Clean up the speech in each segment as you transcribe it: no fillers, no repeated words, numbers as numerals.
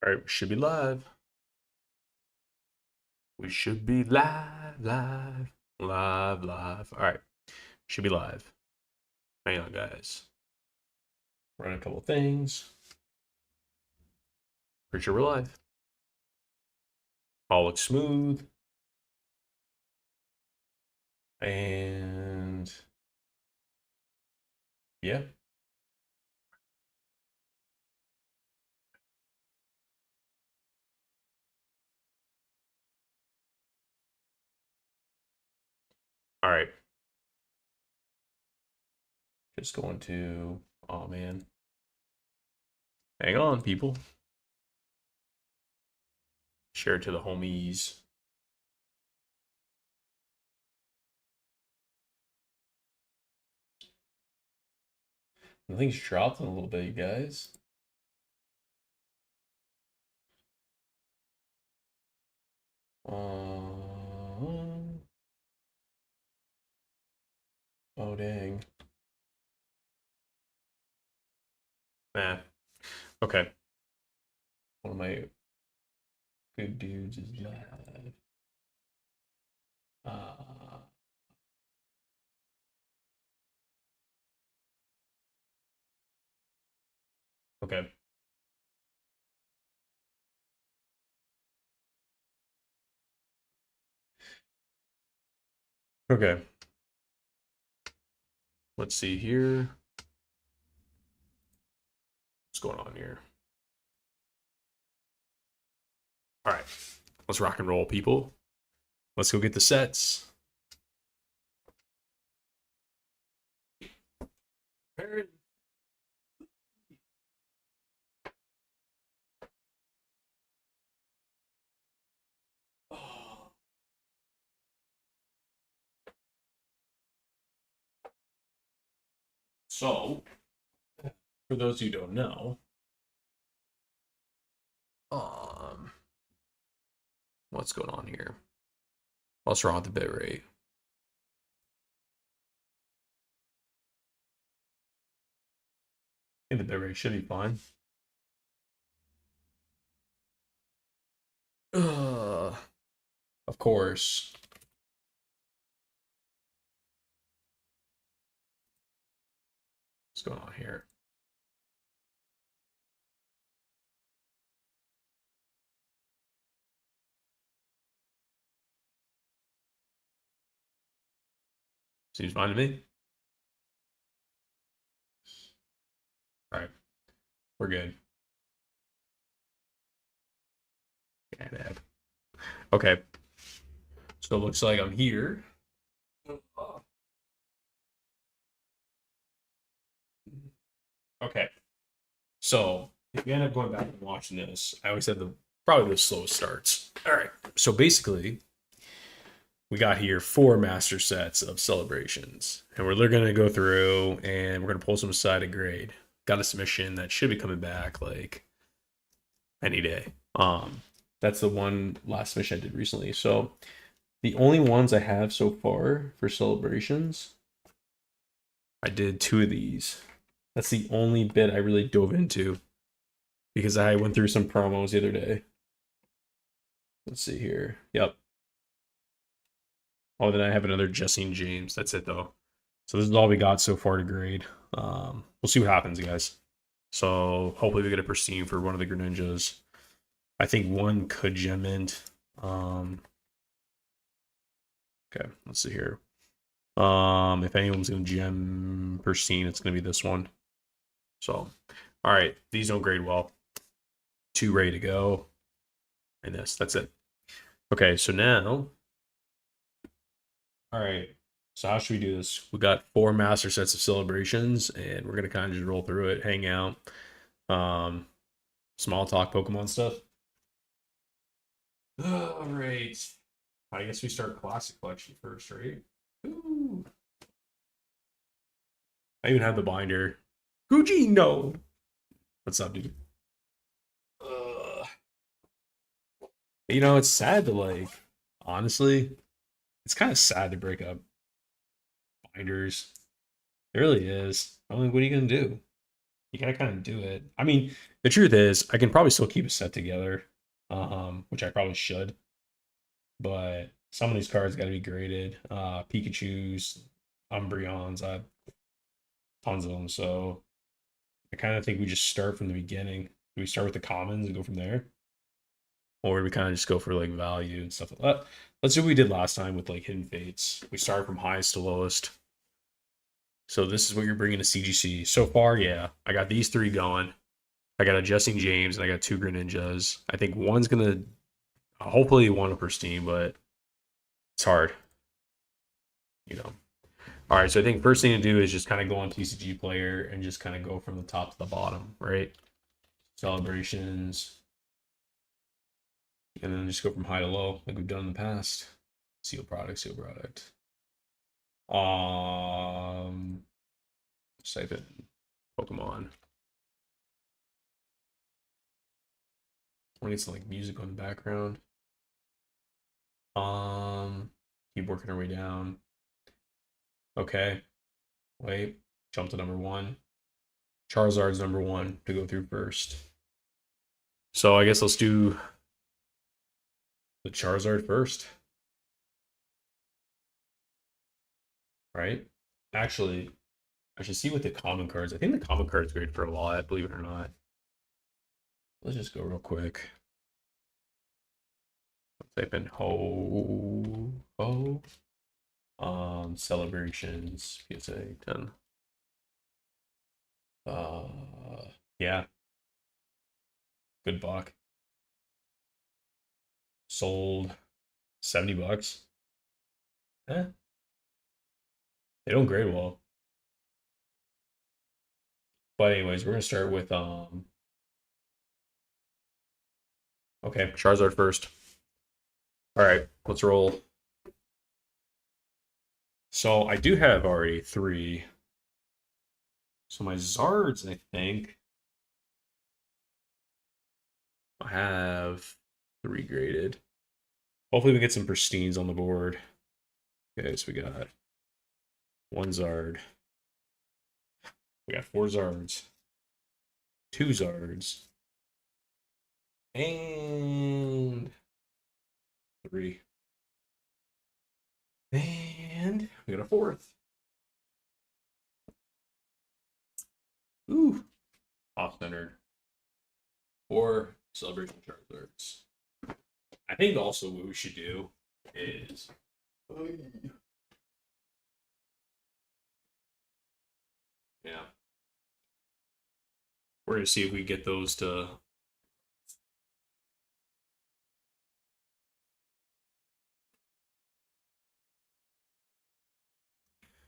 All right, we should be live. We should be live, live, live, live. All right, should be live. Hang on, guys. Run a couple things. Pretty sure we're live. All looks smooth. And yeah. All right. Just going to, oh man. Hang on, people. Share it to the homies. I think it's dropped in a little bit, you guys. Oh dang. Nah. Okay. One of my good dudes is live. Uh, okay. Okay. Let's see here. What's going on here? All right. Let's rock and roll, people. Let's go get the sets. So, for those who don't know, um, what's going on here? What's wrong with the bit rate? I think the bit rate should be fine. Of course. What's going on here? Seems fine to me. All right. We're good. Okay. So it looks like I'm here. Okay. So if you end up going back and watching this, I always had the probably the slowest starts. All right. So basically, we got here 4 master sets of celebrations, and we're going to go through and we're going to pull some aside to grade. Got a submission that should be coming back like any day. That's the one last submission I did recently. So the only ones I have so far for celebrations, I did 2 of these. That's the only bit I really dove into because I went through some promos the other day. Let's see here. Yep. Oh, then I have another Jessine James. That's it though. So this is all we got so far to grade. We'll see what happens, guys. So hopefully we get a pristine for one of the Greninjas. I think one could gem mint. Okay, let's see here. If anyone's gonna gem pristine, it's gonna be this one. So, all right, these don't grade well. 2 ready to go, and that's it. Okay, so now, all right. So how should we do this? We got 4 master sets of celebrations, and we're gonna kind of just roll through it, hang out, um, small talk, Pokemon stuff. All right. I guess we start classic collection first, right? Ooh. I even have the binder. Gugino. What's up, dude? You know, it's sad to like, honestly, it's kind of sad to break up binders. It really is. I mean, what are you gonna do? You gotta kind of do it. I mean, the truth is, I can probably still keep a set together, which I probably should. But some of these cards got to be graded. Pikachu's, Umbreons, I have tons of them. So I kind of think we just start from the beginning. Do we start with the commons and go from there? Or do we kind of just go for like value and stuff like that? Let's do what we did last time with like Hidden Fates. We start from highest to lowest. So this is what you're bringing to CGC. So far, yeah, I got these three going. I got a Jesse James and I got two Greninjas. I think one's gonna hopefully one a pristine, but it's hard, you know. All right, so I think first thing to do is just kind of go on TCG Player and just kind of go from the top to the bottom, right? Celebrations, and then just go from high to low like we've done in the past. Seal product, seal product. Type in Pokemon. I need some like music on the background. Keep working our way down. Okay. Wait. Jump to number 1. Charizard's number 1 to go through first. So I guess let's do the Charizard first. Right? Actually, I should see what the common cards. I think the common card's great for a lot, believe it or not. Let's just go real quick. Type in ho. Celebrations, PSA 10. Yeah. Good buck. Sold $70. Eh. They don't grade well. But anyways, we're gonna start with okay, Charizard first. Alright, let's roll. So I do have already 3. So my Zards, I think, I have 3 graded. Hopefully we get some pristines on the board. Okay, so we got 1 Zard. We got 4 Zards. 2 Zards. And 3. And we got a 4th. Ooh. Off-centered. 4 Celebration Charizards. I think also what we should do is yeah. We're gonna see if we get those to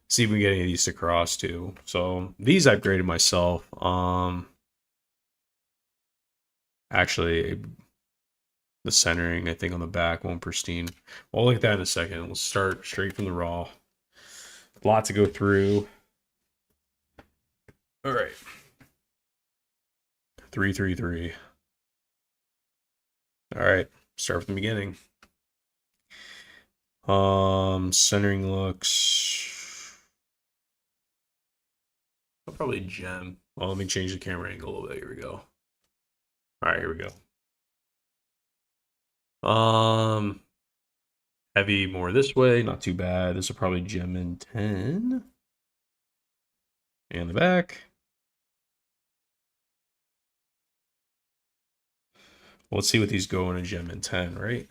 see if we get any of these to cross too. So these I've graded myself. Actually the centering I think on the back won't pristine. We'll look at that in a second. We'll start straight from the raw. A lot to go through. All right. 333. All right. Start from the beginning. Centering looks. I'll probably gem. Well, let me change the camera angle a little bit. Here we go. All right, here we go. Heavy more this way, not too bad. This will probably gem in 10. And the back. Well, let's see what these go in a gem in 10, right?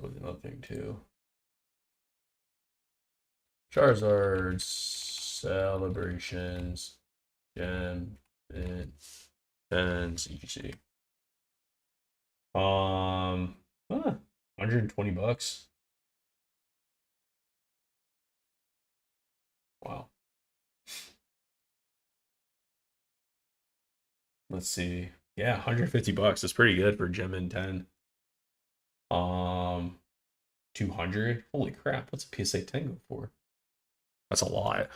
Another thing too. Charizard celebrations, gem in 10 CGC. 120 bucks. Wow. Let's see. Yeah, 150 bucks. That's pretty good for gem in 10. 200. Holy crap, what's a PSA 10 go for? That's a lot.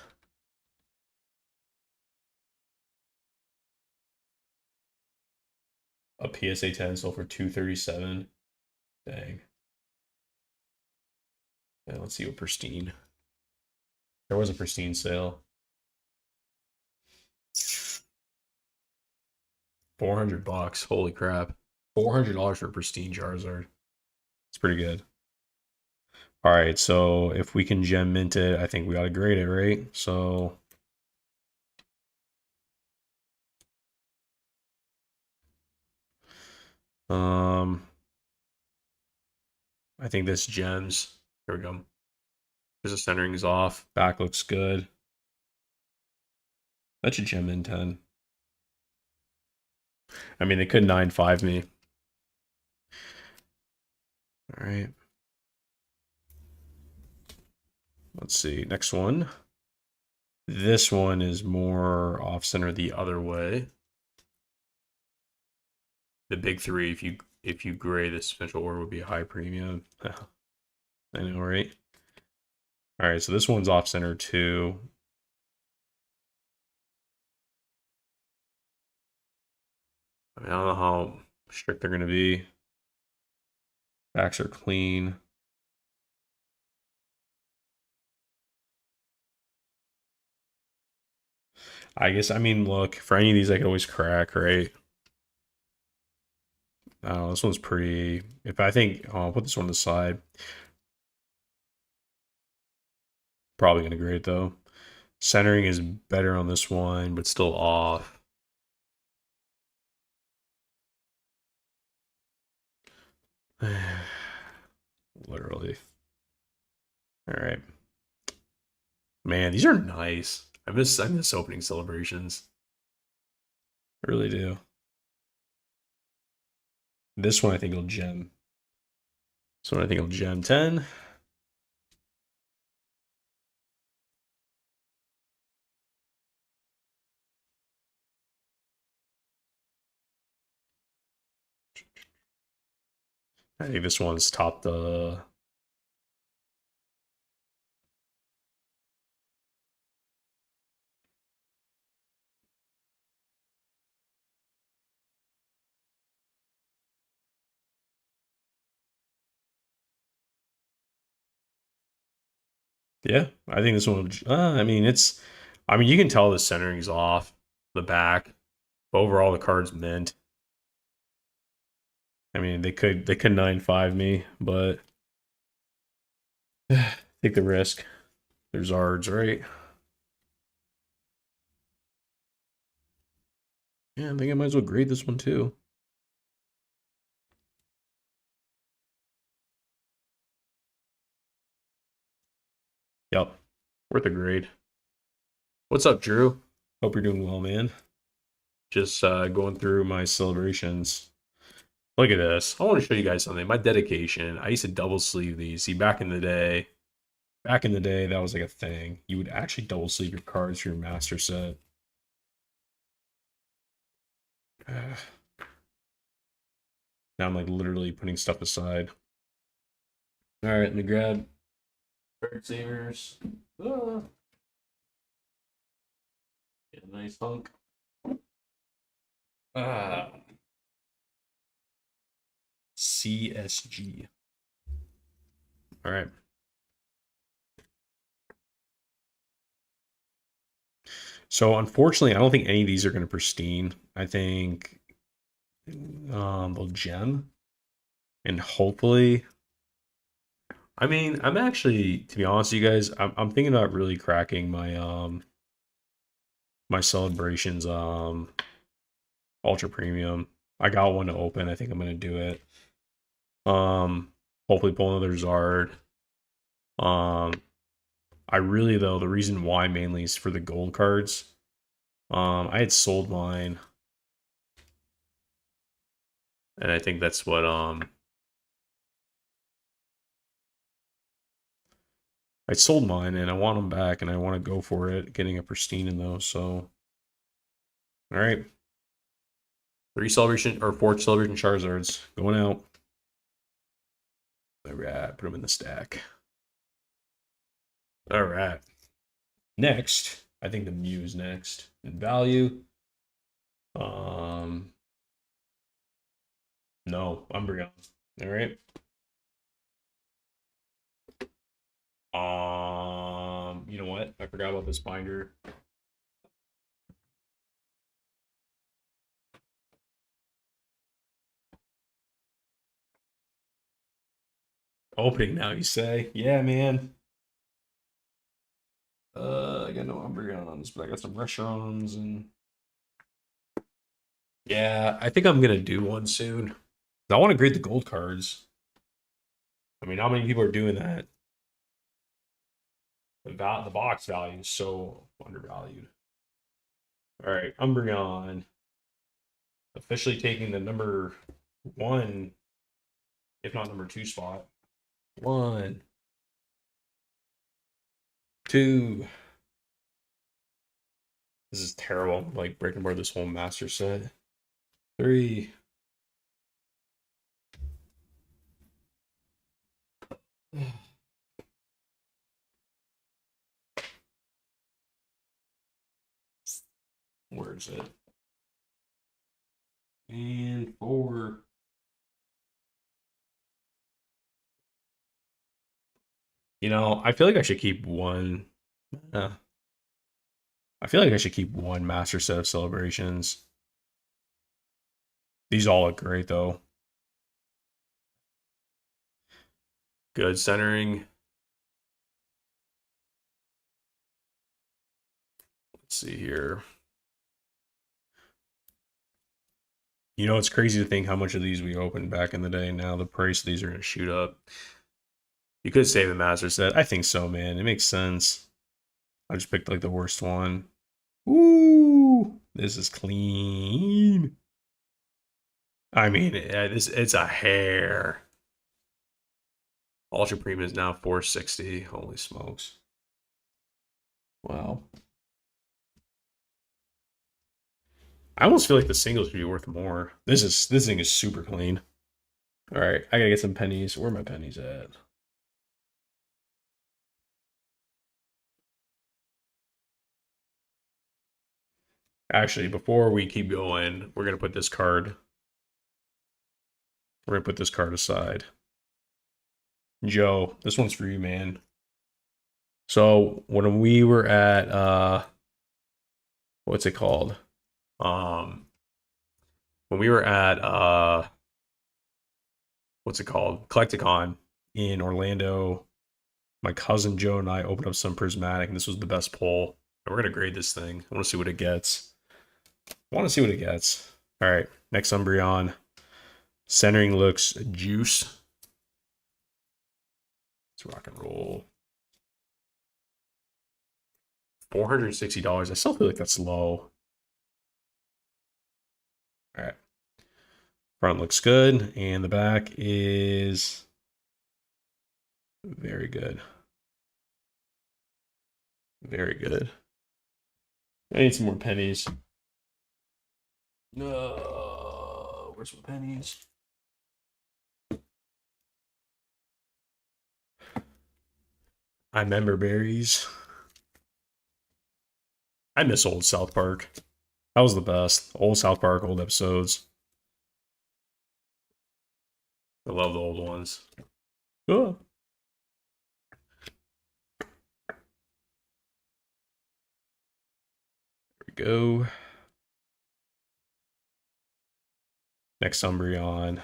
A PSA 10 sold for 237. Dang. Yeah, let's see what pristine. There was a pristine sale. $400. Holy crap. $400 for pristine Charizard. It's pretty good. All right, so if we can gem mint it, I think we got to grade it, right? So I think this gems. Here we go. Because the centering's off. Back looks good. That should gem in 10. I mean, they could 9-5 me. All right. Let's see. Next one. This one is more off center the other way. The big three, if you gray this special order would be a high premium. I know, right? All right, so this one's off center too. I mean, I don't know how strict they're gonna be. Backs are clean. I guess, I mean, look, for any of these, I could always crack, right? Oh, this one's pretty. If I think, I'll put this one aside. Probably gonna grade though. Centering is better on this one, but still off. Literally. All right. Man, these are nice. I miss opening celebrations. I really do. This one I think will gem. This one I think will gem 10. I think this one's top the. Yeah, I think this one. I mean, it's. I mean, you can tell the centering's off the back. But overall, the card's mint. I mean, they could 9-5 me, but take the risk. There's Zards, right? Yeah, I think I might as well grade this one too. Yep, worth a grade. What's up, Drew? Hope you're doing well, man. Just going through my celebrations. Look at this. I want to show you guys something. My dedication. I used to double sleeve these. See, back in the day, that was like a thing. You would actually double sleeve your cards for your master set. Now I'm like literally putting stuff aside. All right, let me grab card savers. Ah. Get a nice hunk. Ah. CSG. All right. So unfortunately, I don't think any of these are going to pristine. I think they'll gem, and hopefully. I mean, I'm actually, to be honest with you guys, I'm thinking about really cracking my celebrations ultra premium. I got one to open. I think I'm gonna do it. Hopefully pull another Zard. I really though the reason why mainly is for the gold cards. I had sold mine, and I think that's what I sold mine, and I want them back, and I want to go for it, getting a pristine in those. So, all right, 3 celebration or 4 celebration Charizards going out. All right, put them in the stack. All right. Next, I think the Mew's next in value. No, Umbreon. All right. You know what? I forgot about this binder. Opening now, you say? Yeah, man. I got no Umbreons, but I got some Resharons and yeah, I think I'm gonna do one soon. I want to grade the gold cards. I mean, how many people are doing that? The box value is so undervalued. All right, Umbreon officially taking the number one, if not number two spot. One, two. This is terrible. I'm like breaking apart this whole master set. Three. Where is it? And four. You know, I feel like I should keep one. Uh, I feel like I should keep one master set of celebrations. These all look great though. Good centering. Let's see here. You know, it's crazy to think how much of these we opened back in the day. Now the price of these are going to shoot up. You could save a master set. I think so, man. It makes sense. I just picked like the worst one. Ooh, this is clean. I mean, it's a hair. Ultra Premium is now 460. Holy smokes. Wow. I almost feel like the singles should be worth more. This thing is super clean. All right, I gotta get some pennies. Where are my pennies at? Actually, before we keep going, we're gonna put this card. We're gonna put this card aside. Joe, this one's for you, man. So when we were at what's it called? Um when we were at what's it called? Collecticon in Orlando, my cousin Joe and I opened up some prismatic, and this was the best pull. And we're gonna grade this thing. I want to see what it gets. All right, next Umbreon. Centering looks juice. Let's rock and roll. $460. I still feel like that's low. All right. Front looks good, and the back is very good. Very good. I need some more pennies. No, where's my pennies? I remember berries. I miss old South Park. That was the best. Old South Park, old episodes. I love the old ones. Oh. There we go. Next Umbreon.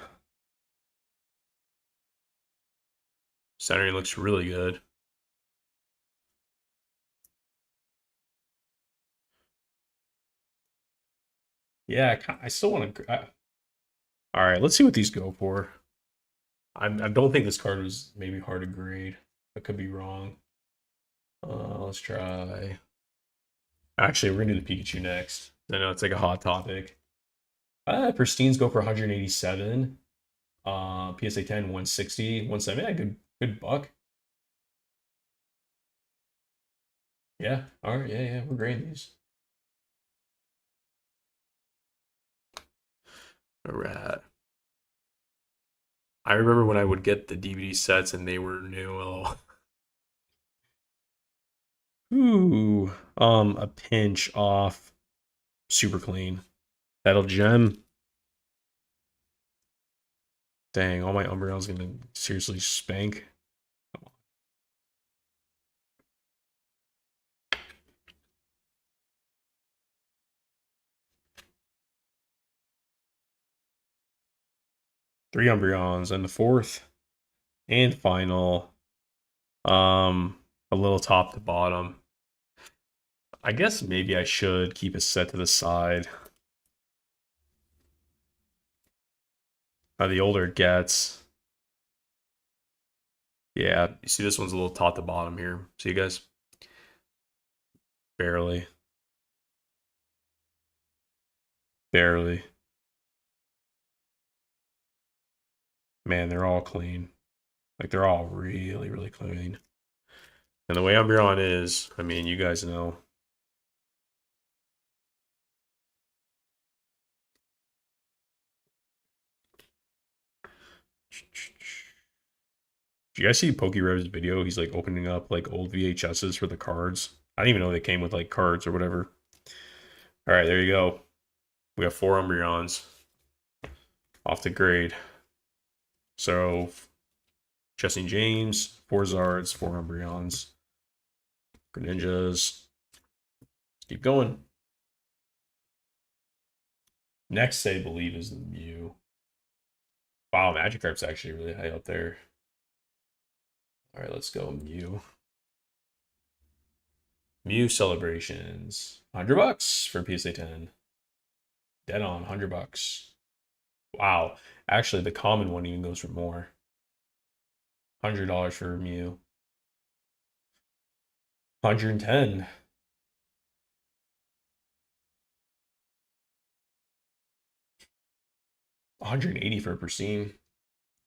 Centering looks really good. Yeah, I still want to. All right, let's see what these go for. I don't think this card was maybe hard to grade. I could be wrong. Let's try. Actually, we're gonna do the Pikachu next. I know it's like a hot topic. Pristines go for 187. PSA 10, 160, 170. Yeah, good buck. Yeah. All right. Yeah. We're grading these. All right. I remember when I would get the DVD sets and they were new. Ooh. A pinch off. Super clean. That'll gem. Dang, all my Umbreon's gonna seriously spank. 3 Umbreons and the fourth. And final, a little top to bottom. I guess maybe I should keep a set to the side. The older it gets. Yeah, you see this one's a little top to bottom here. See you guys? Barely. Barely. Man, they're all clean. Like, they're all really, really clean. And the way Umbreon is, I mean, you guys know. Did you guys see PokeRev's video? He's like opening up like old VHSs for the cards. I didn't even know they came with like cards or whatever. All right, there you go. We got 4 Umbreons off the grade. So, Jesse James, 4 Zards, 4 Umbreons, Greninjas. Keep going. Next, I believe, is the Mew. Wow, Magikarp's actually really high up there. All right, let's go Mew. Mew celebrations. $100 for PSA 10. Dead on, $100. Wow. Actually, the common one even goes for more. $100 for Mew. 110. $180 for a Persine.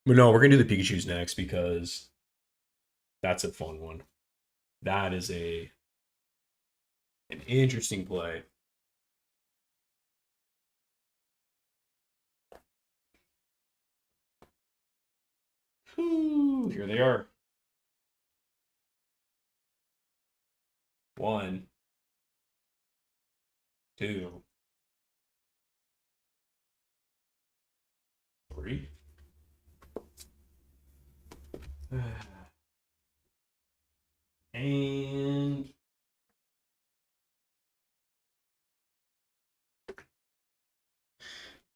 But no, we're gonna do the Pikachu's next because that's a fun one. That is an interesting play. Whew, here they are. 1, 2, 3. And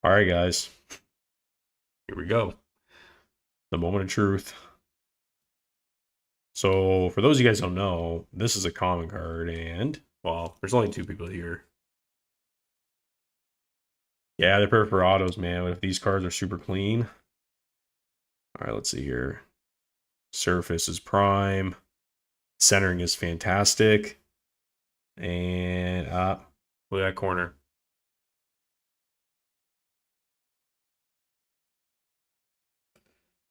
all right, guys. Here we go. The moment of truth. So, for those of you guys who don't know, this is a common card, and, well, there's only 2 people here. Yeah, they're perfect for autos, man, but if these cards are super clean. All right, let's see here. Surface is prime. Centering is fantastic. And, look at that corner.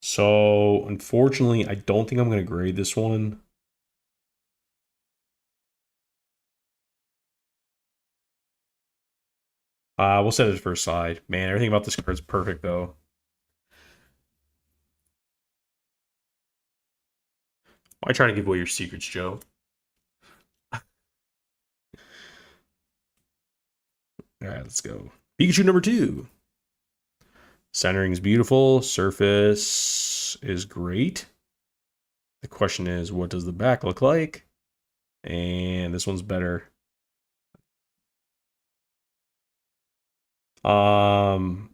So, unfortunately, I don't think I'm going to grade this one. We'll set it for a side. Man, everything about this card is perfect, though. Why trying to give away your secrets, Joe? All right, let's go. Pikachu number 2. Centering is beautiful. Surface is great. The question is, what does the back look like? And this one's better. Um,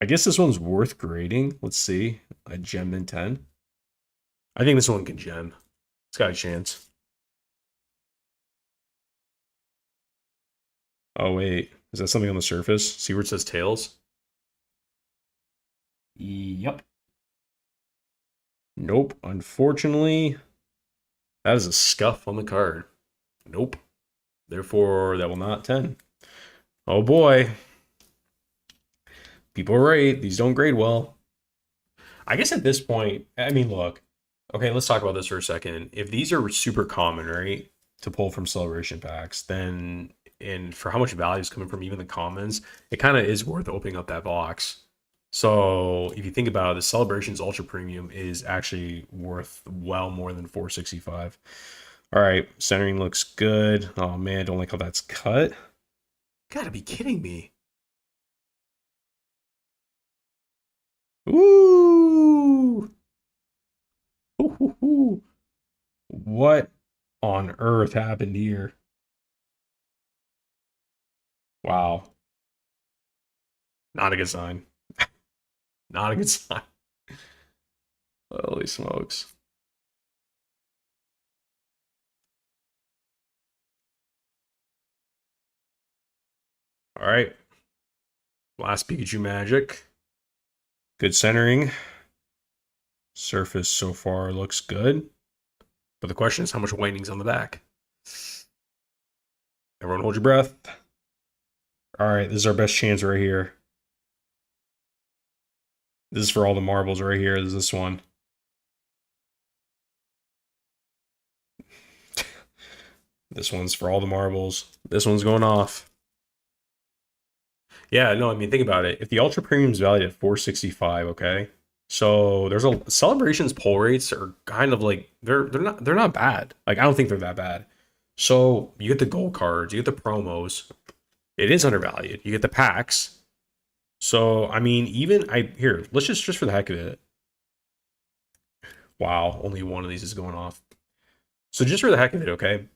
I guess this one's worth grading. Let's see. A gem in 10. I think this one can gem. It's got a chance. Oh, wait. Is that something on the surface? See where it says tails? Yep. Nope. Unfortunately, that is a scuff on the card. Nope. Therefore, that will not 10. Oh boy. People are right. These don't grade well. I guess at this point, I mean, look. Okay, let's talk about this for a second. If these are super common, right, to pull from celebration packs, then, and for how much value is coming from even the commons, it kind of is worth opening up that box. So if you think about it, the Celebrations Ultra Premium is actually worth well more than $465. All right, centering looks good. Oh man, don't like how that's cut. Gotta be kidding me. Ooh. Ooh. What on earth happened here? Wow. Not a good sign. Not a good sign. Holy smokes. All right. Last Pikachu magic. Good centering. Surface so far looks good. But the question is how much whitening's on the back. Everyone hold your breath. All right, this is our best chance right here. This is for all the marbles right here. This is this one. This one's for all the marbles. This one's going off. Yeah, no, I mean, think about it. If the Ultra Premium is valued at 465, okay? So there's a Celebrations pull rates are kind of like they're not bad. Like I don't think they're that bad. So you get the gold cards, you get the promos. It is undervalued. You get the packs. So I mean, even I here, let's just for the heck of it. Wow, only one of these is going off. So just for the heck of it, okay?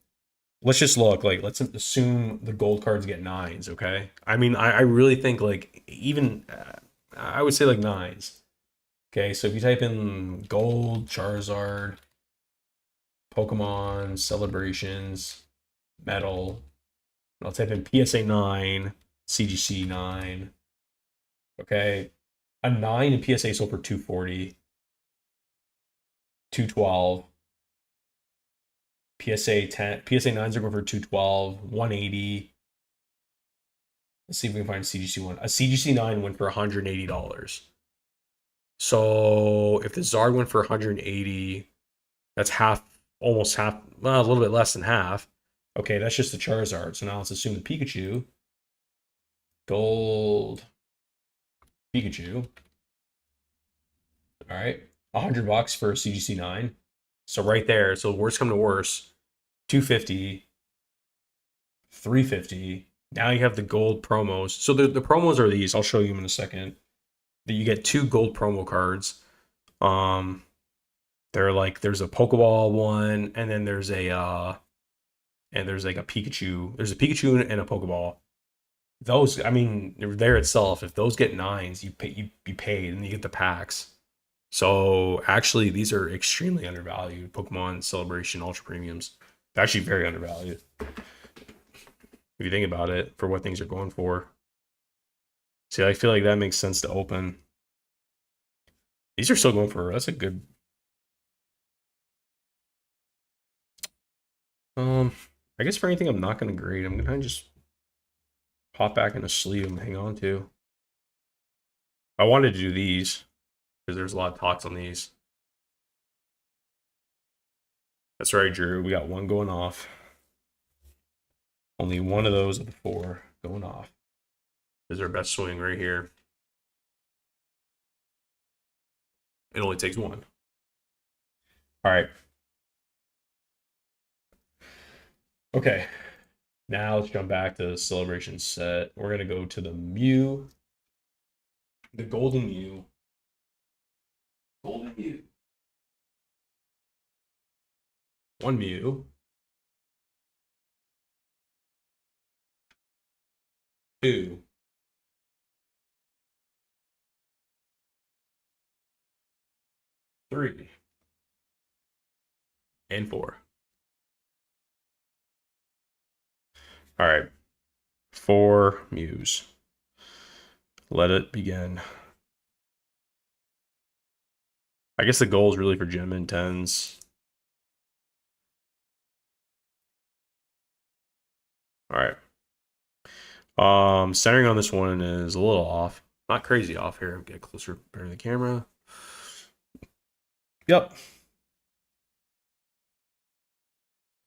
Let's just look like let's assume the gold cards get nines, okay? I mean, I really think like even I would say like nines. Okay, so if you type in gold, Charizard, Pokemon, celebrations, metal, I'll type in PSA 9, CGC 9. Okay, a 9 in PSA sold for 240, 212. PSA 10, PSA 9s are going for 212, 180. Let's see if we can find CGC 1. A CGC 9 went for $180. So if the Zard went for 180, that's half, almost half, well, a little bit less than half. Okay, that's just the Charizard. So now let's assume the Pikachu. Gold Pikachu. All right, $100 for a CGC 9. So right there, so worst come to worst, 250, 350. Now you have the gold promos. So the promos are these. I'll show you in a second. That you get 2 gold promo cards. They're like there's a Pokeball one, and then there's a and there's like a Pikachu. There's a Pikachu and a Pokeball. Those, I mean, there itself. If those get nines, you pay you paid, and you get the packs. So actually, these are extremely undervalued. Pokemon Celebration Ultra Premiums. They're actually very undervalued. If you think about it, for what things are going for. See, I feel like that makes sense to open. These are still going for, that's a good. I guess for anything I'm not going to grade, I'm going to just pop back in a sleeve and hang on to. I wanted to do these because there's a lot of talks on these. That's right, Drew. We got one going off. Only one of those of the 4 going off. This is our best swing right here. It only takes one. All right. Okay. Now let's jump back to the Celebration set. We're going to go to the Mew. The Golden Mew. Golden Mew. 1 Mew. 2. 3. And 4. All right. 4 Mews. Let it begin. I guess the goal is really for Gem and 10s. All right. Centering on this one is a little off. Not crazy off here. Get closer, better to the camera. Yep.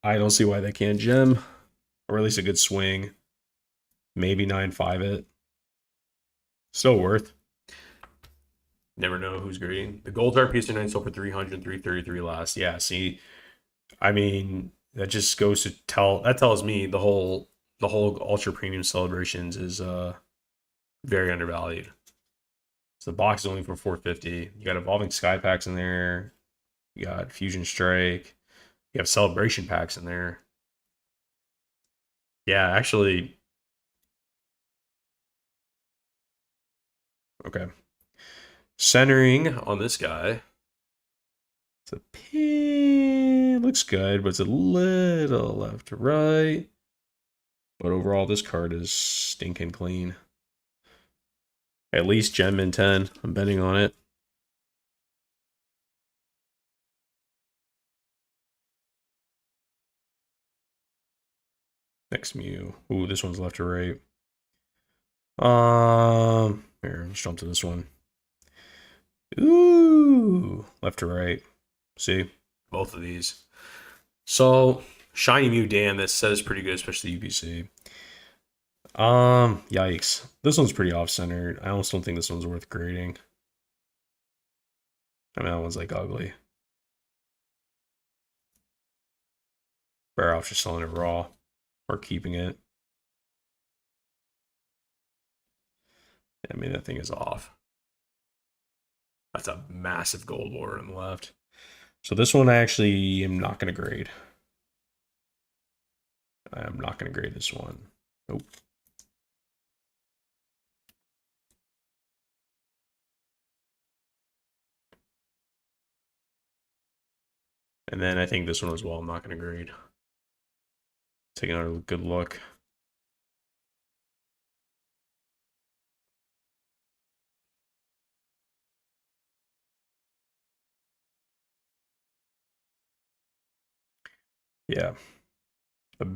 I don't see why they can't gem. Or at least a good swing. Maybe 9-5 it. Still worth. Never know who's grading. The gold are PSA 9 sold for 300, 333 last. Yeah, see, I mean, that just goes to that tells me the whole ultra premium celebrations is very undervalued. So the box is only for 450. You got evolving sky packs in there. You got fusion strike. You have celebration packs in there. Yeah, actually, Okay. Centering on this guy. It's a pin. Looks good, but it's a little left to right. But overall, this card is stinking clean. At least gem in 10. I'm betting on it. Next Mew. Ooh, this one's left to right. Here, let's jump to this one. Ooh, left to right. See, both of these. So, Shiny Mew, damn, that set is pretty good, especially UPC. Yikes. This one's pretty off-centered. I almost don't think this one's worth grading. I mean, that one's like ugly. Better off just selling it raw or keeping it. I mean, that thing is off. That's a massive gold border on the left. So this one I actually am not going to grade. I'm not going to grade this one. Nope. And then I think this one as well, I'm not going to grade. Take another good look. Yeah.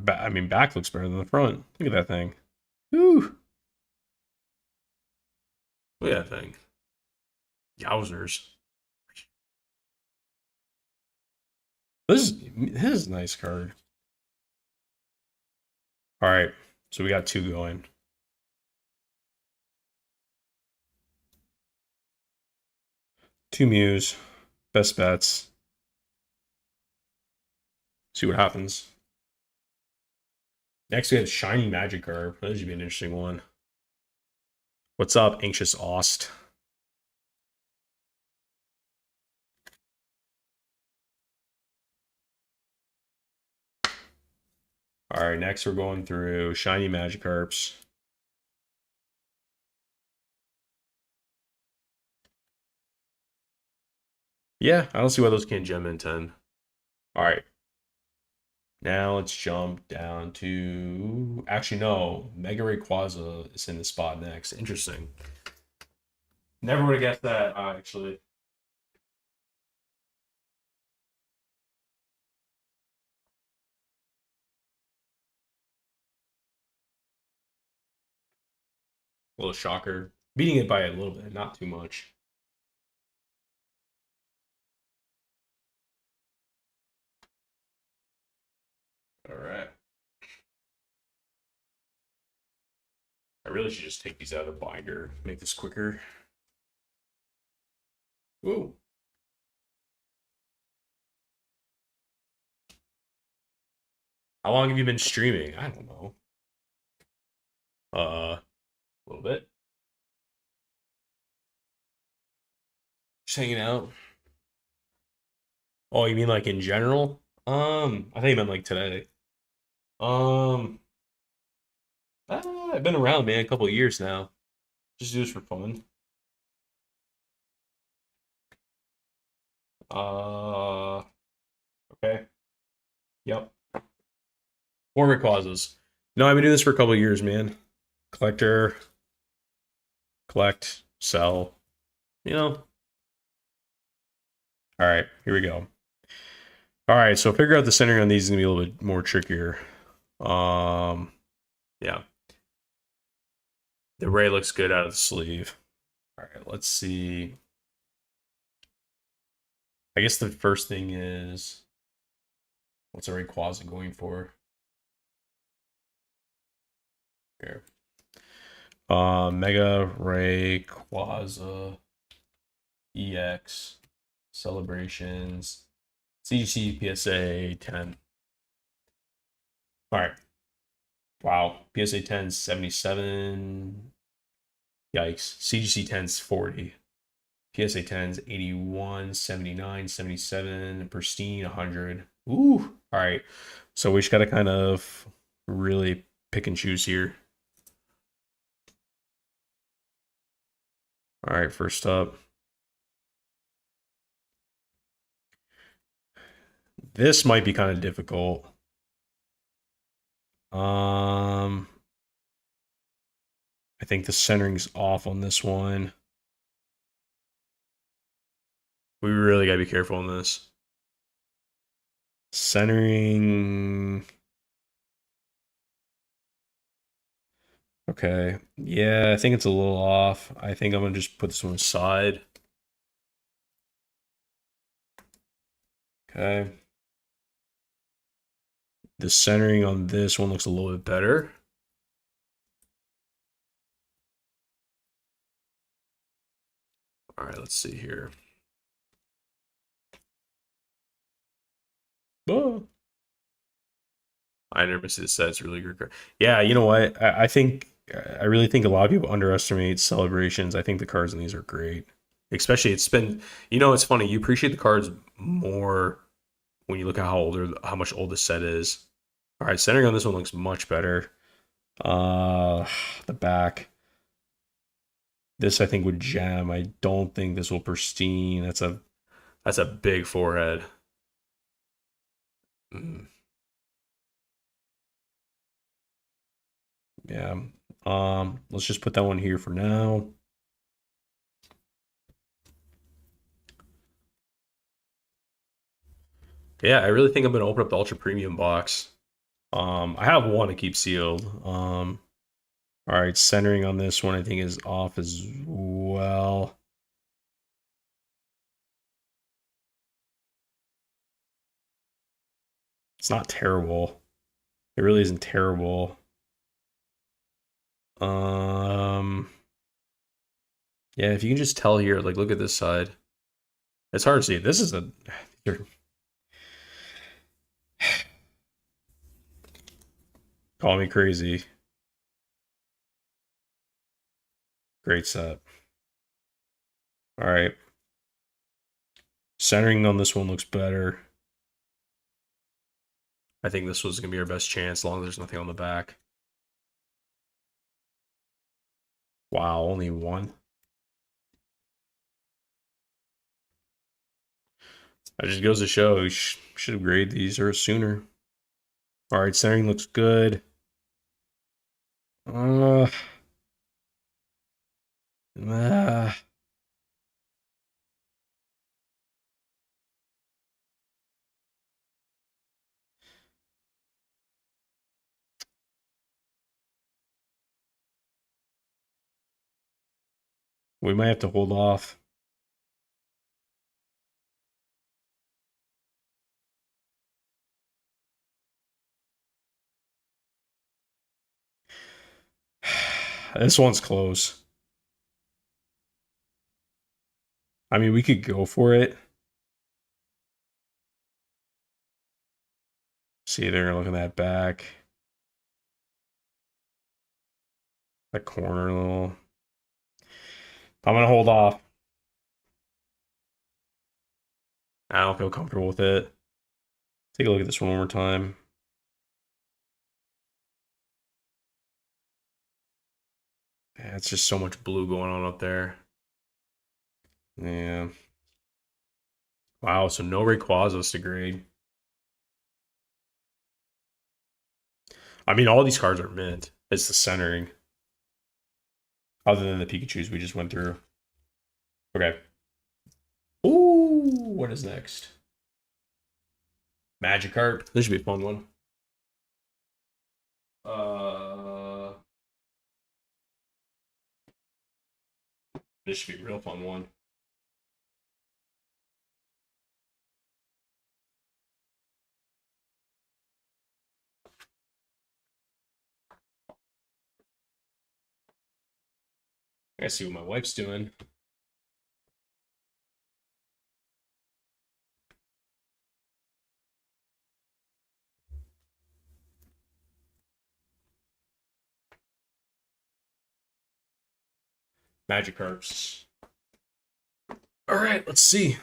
I mean, back looks better than the front. Look at that thing. Whew. Look at that thing. Yowzers. This is a nice card. All right. So we got two going. Two Mews. Best bets. See what happens. Next, we have Shiny Magikarp. That should be an interesting one. What's up, Anxious Ost? All right, next we're going through Shiny Magikarps. Yeah, I don't see why those can't gem in 10. All right. Now let's jump down to... Actually, no. Mega Rayquaza is in the spot next. Interesting. Never would have guessed that, actually. A little shocker. Beating it by a little bit, not too much. All right. I really should just take these out of the binder, make this quicker. Whoa. How long have you been streaming? I don't know. A little bit. Just hanging out. Oh, you mean like in general? I think you meant like today. Um, I've been around, man, a couple of years now. Just do this for fun. Okay. Yep. Former causes. No, I've been doing this for a couple of years, man. Collector, collect, sell. You know. All right, here we go. All right, so figure out the centering on these is gonna be a little bit more trickier. Yeah. The ray looks good out of the sleeve. All right, let's see. I guess the first thing is, what's a Rayquaza going for? Here. Mega Rayquaza EX Celebrations CGC PSA 10. All right. Wow. PSA 10 77. Yikes. CGC 10's 40. PSA 10's 81, 79, 77, pristine 100. Ooh. All right. So we just got to kind of really pick and choose here. All right, first up. This might be kind of difficult. I think the centering's off on this one. We really gotta be careful on this. Centering. Okay. Yeah, I think it's a little off. I think I'm gonna just put this one aside. Okay. The centering on this one looks a little bit better. All right, let's see here. Oh. I never see the set. It's really good. Yeah, you know what? I really think a lot of people underestimate celebrations. I think the cards in these are great. Especially it's been, it's funny. You appreciate the cards more when you look at how much old the set is. All right, centering on this one looks much better. The back. This I think would jam. I don't think this will pristine. That's a big forehead. Yeah. Let's just put that one here for now. Yeah, I really think I'm gonna open up the ultra premium box. I have one to keep sealed. All right, centering on this one I think is off as well. It's not terrible. It really isn't terrible. Yeah, if you can just tell here, like look at this side. It's hard to see. This is a call me crazy. Great set. All right. Centering on this one looks better. I think this was going to be our best chance, as long as there's nothing on the back. Wow, only one. That just goes to show we should have graded these or sooner. All right, centering looks good. Uh, uh, we might have to hold off. This one's close. I mean, we could go for it. See, they're looking at that back. That corner a little. I'm going to hold off. I don't feel comfortable with it. Take a look at this one more time. Yeah, it's just so much blue going on up there. Yeah. Wow, so no Rayquazos to grade. I mean, all these cards are mint. It's the centering. Other than the Pikachus we just went through. Okay. Ooh, what is next? Magikarp. This should be a fun one. This should be a real fun one. I gotta see what my wife's doing. Magikarps. All right, let's see.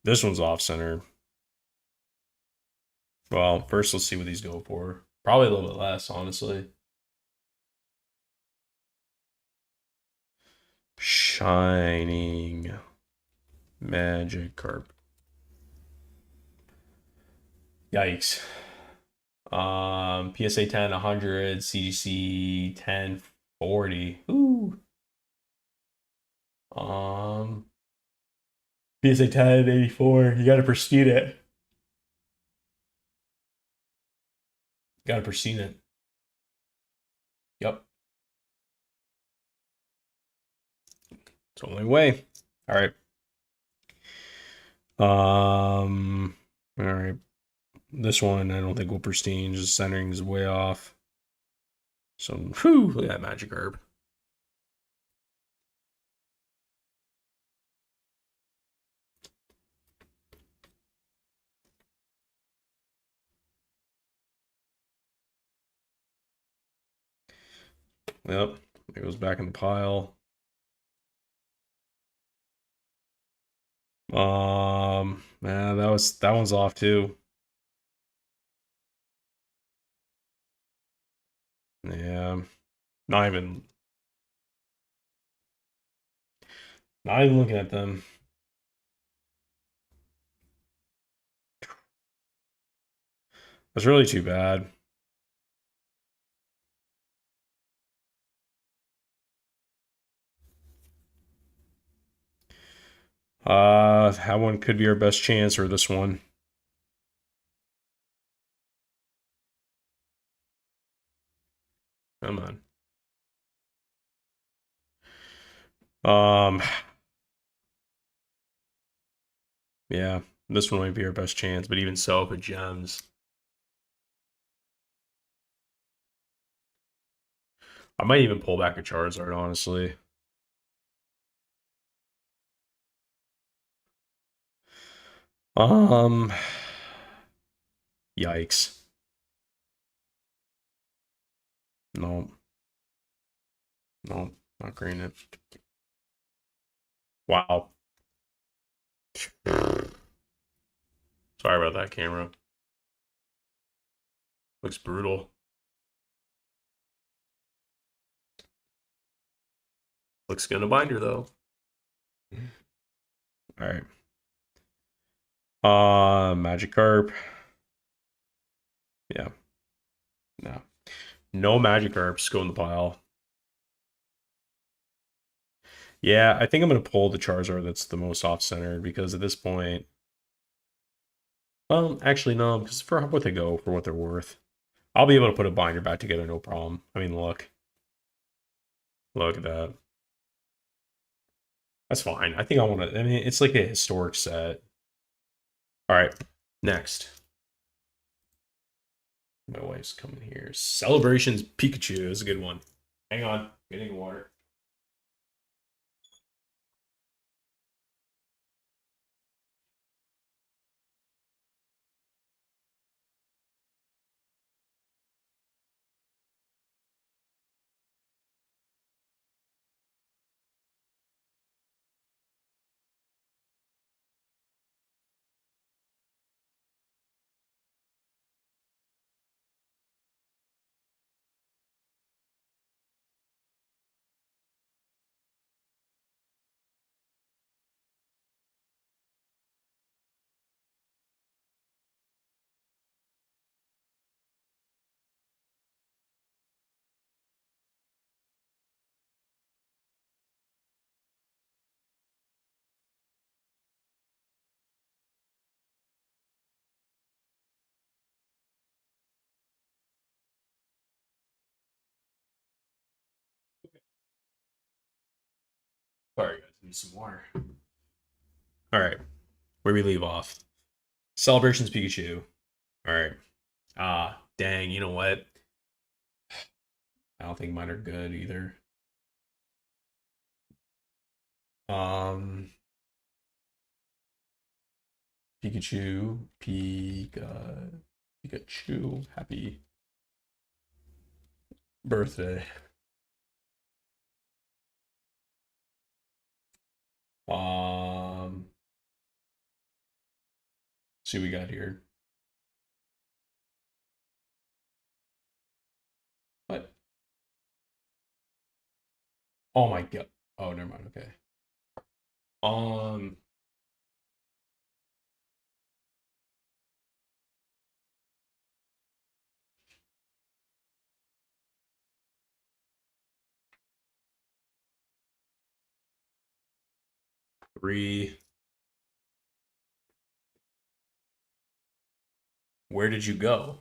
This one's off center. Well, first let's see what these go for. Probably a little bit less, honestly. Shining Magikarp. Yikes. PSA 10, 100, CGC 10, 40. Ooh. PSA 10, 84. You gotta pristine it. Gotta pristine it. Yep. It's the only way. All right. All right. This one I don't think will pristine. Just centering is way off. So, whew, look at that Magikarp. Yep, it goes back in the pile. Man, that one's off too. Yeah, not even not even looking at them. That's really too bad. That one could be our best chance, or this one. Come on. Um, yeah, this one might be our best chance, but even so, if it gems, I might even pull back a Charizard, honestly. Um, Yikes. No, no, not green it. Wow. Sorry about that, camera. Looks brutal. Looks good in a binder, though. All right. Magikarp. Yeah. No. No Magikarps go in the pile. Yeah, I think I'm gonna pull the Charizard that's the most off-center because at this point, actually no, because for what they go, for what they're worth, I'll be able to put a binder back together, no problem. I mean, look at that. That's fine. I think I want to. I mean, it's like a historic set. All right, next. My wife's coming here. Celebrations Pikachu is a good one. Hang on, getting water. Sorry, guys, I need some water. All right, where we leave off. Celebrations Pikachu. All right. Dang. You know what? I don't think mine are good either. Um, Pikachu. Happy birthday. Um, see what we got here. What? Oh my god. Oh, never mind. Okay. Um, 3. Where did you go?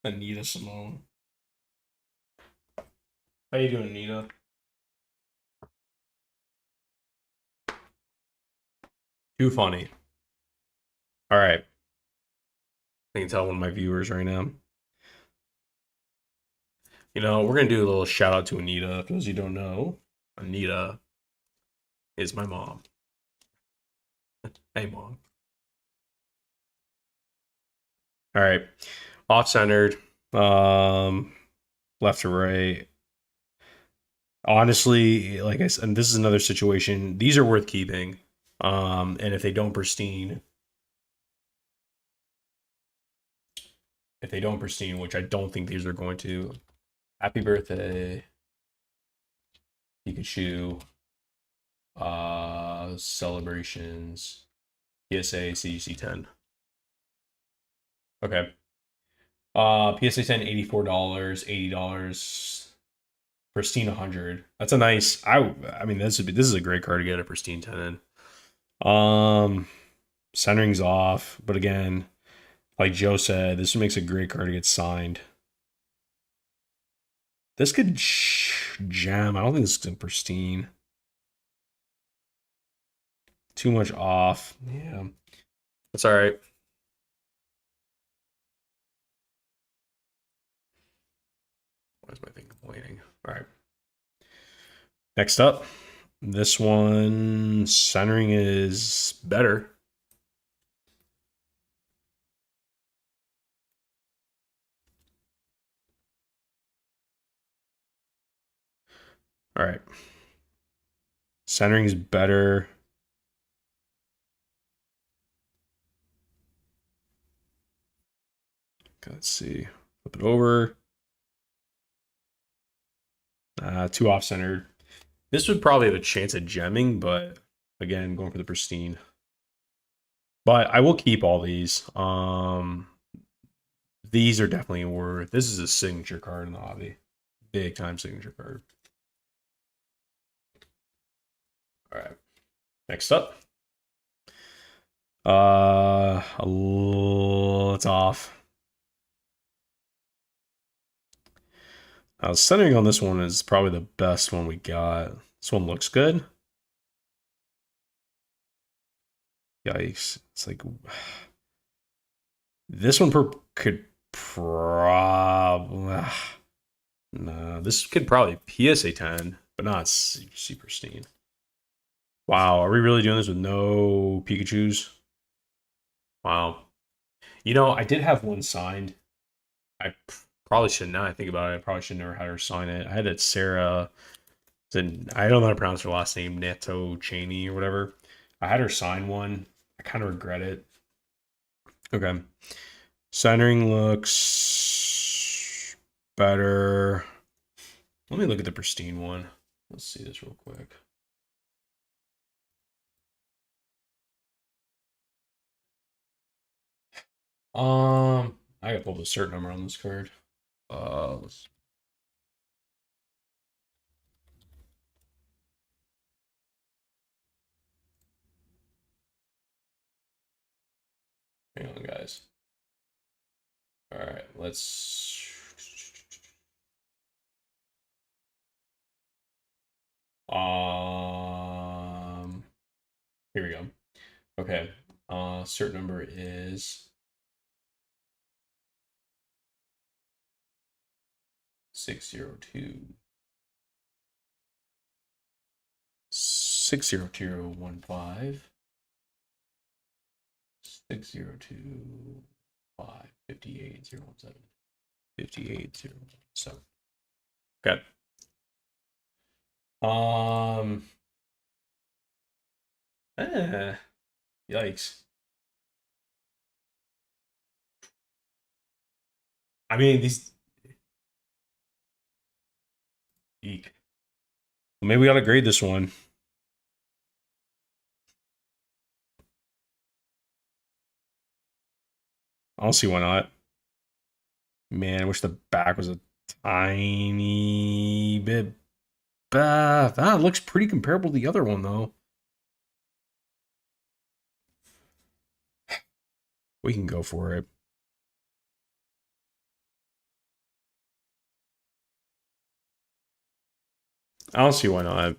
Anita Simone. How you doing, Anita? Too funny. All right. I can tell one of my viewers right now. You know, we're gonna do a little shout out to Anita. For those you don't know, Anita is my mom. Hey, mom. All right. Off centered. Um, left to right. Honestly, like I said, and this is another situation. These are worth keeping. And if they don't pristine, which I don't think these are going to. Happy birthday, Pikachu. Celebrations. PSA CGC 10. Okay. PSA 10, $84, $80. Pristine 100. That's a nice. I mean, this is a great card to get a pristine 10 in. Centering's off, but again, like Joe said, this makes a great card to get signed. This could jam. I don't think this is pristine. Too much off. Yeah. That's all right. Why is my thing complaining? All right. Next up, this one centering is better. All right. Centering is better. Let's see. Flip it over. Too off centered. This would probably have a chance at gemming, but again, going for the pristine. But I will keep all these. These are definitely worth. This is a signature card in the hobby. Big time signature card. All right. Next up. It's off. Centering on this one is probably the best one we got. This one looks good. Yikes. It's like this one could probably no, this could probably PSA 10, but not super pristine. Wow, are we really doing this with no Pikachus? Wow. You know, I did have one signed. I probably should not. I think about it. I probably should never had her sign it. I had it Sarah. I don't know how to pronounce her last name, Neto Cheney or whatever. I had her sign one. I kind of regret it. Okay. Centering looks better. Let me look at the pristine one. Let's see this real quick. I gotta pull the cert number on this card. Hang on, guys. All right, let's. Here we go. Okay. Cert number is 602. 60215. 6025 58017. 58017. Okay. Yikes. I mean, these. Eek. Maybe we gotta grade this one. I don't see why not. Man, I wish the back was a tiny bit. That looks pretty comparable to the other one, though. We can go for it. I don't see why not.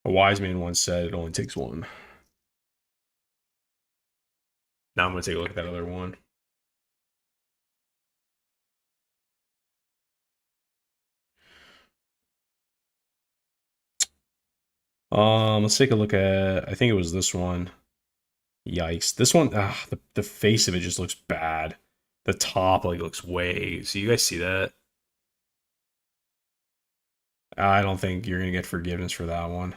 A wise man once said it only takes one. Now I'm going to take a look at that other one. Let's take a look at, I think it was this one. Yikes. This one, the face of it just looks bad. The top, like, looks way. So you guys see that? I don't think you're going to get forgiveness for that one.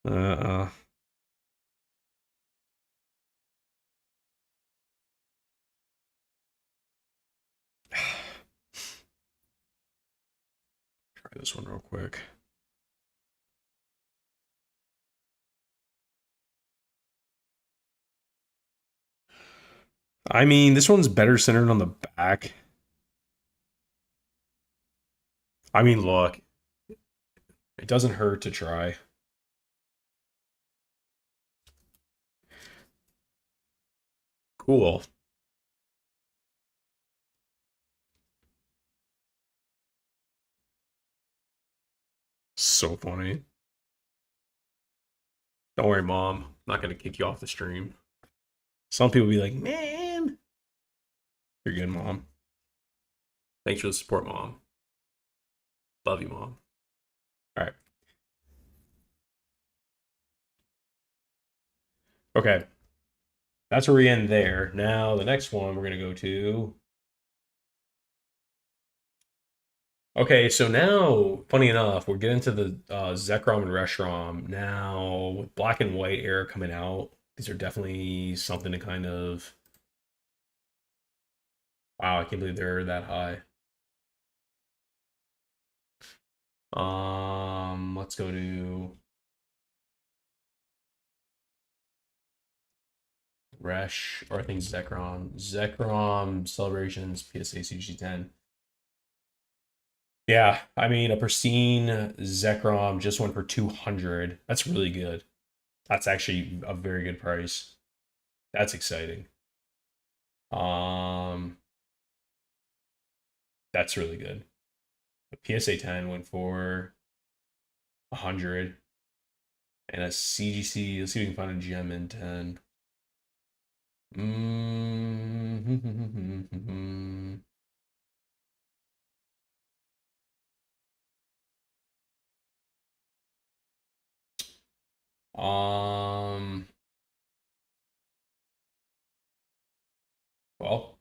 Uh-uh. Try this one real quick. I mean, this one's better centered on the back. I mean, look, it doesn't hurt to try. Cool. So funny. Don't worry, Mom. I'm not going to kick you off the stream. Some people be like, man. You're good, Mom. Thanks for the support, Mom. Love you, Mom. All right. Okay. That's where we end there. Now, the next one we're going to go to. Okay, so now, funny enough, we're getting to the Zekrom and Reshiram. Now, with Black and White era coming out, these are definitely something to kind of. Wow, I can't believe they're that high. Let's go to Resh, or I think Zekrom. Zekrom Celebrations PSA CG10. Yeah, I mean, a pristine Zekrom just went for 200. That's really good. That's actually a very good price. That's exciting. Um, that's really good. The PSA 10 went for 100. And a CGC, let's see if we can find a gem in 10. Um, well,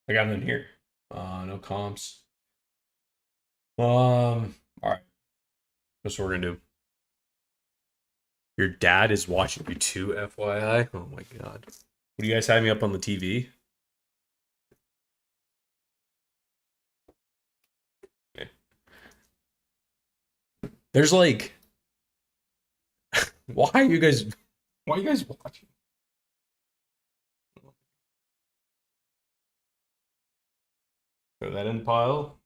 I got them in here. No comps. All right. That's what we're gonna do. Your dad is watching you too, FYI. Oh my god. What do you guys have me up on the TV? Okay. There's like why are you guys watching? Throw that in the pile.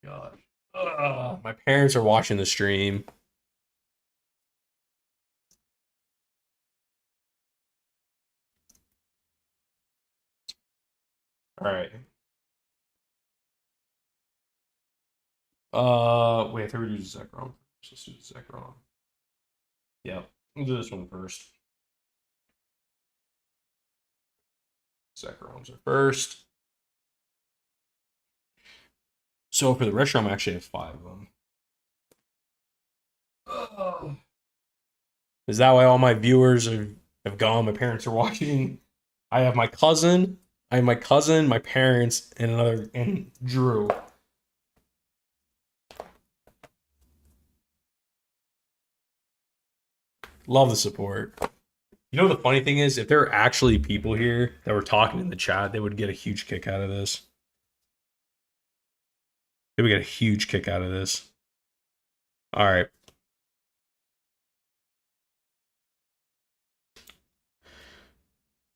God. My parents are watching the stream. All right. Wait, I thought we were doing Zekrom. Let's do Zekrom. Yeah, we'll do this one first. Zekroms are first. So for the Reshiram, I actually have 5 of them. Is that why all my viewers have gone? My parents are watching. I have my cousin, my parents, and Drew. Love the support. You know the funny thing is, if there are actually people here that were talking in the chat, they would get a huge kick out of this. They would get a huge kick out of this. All right.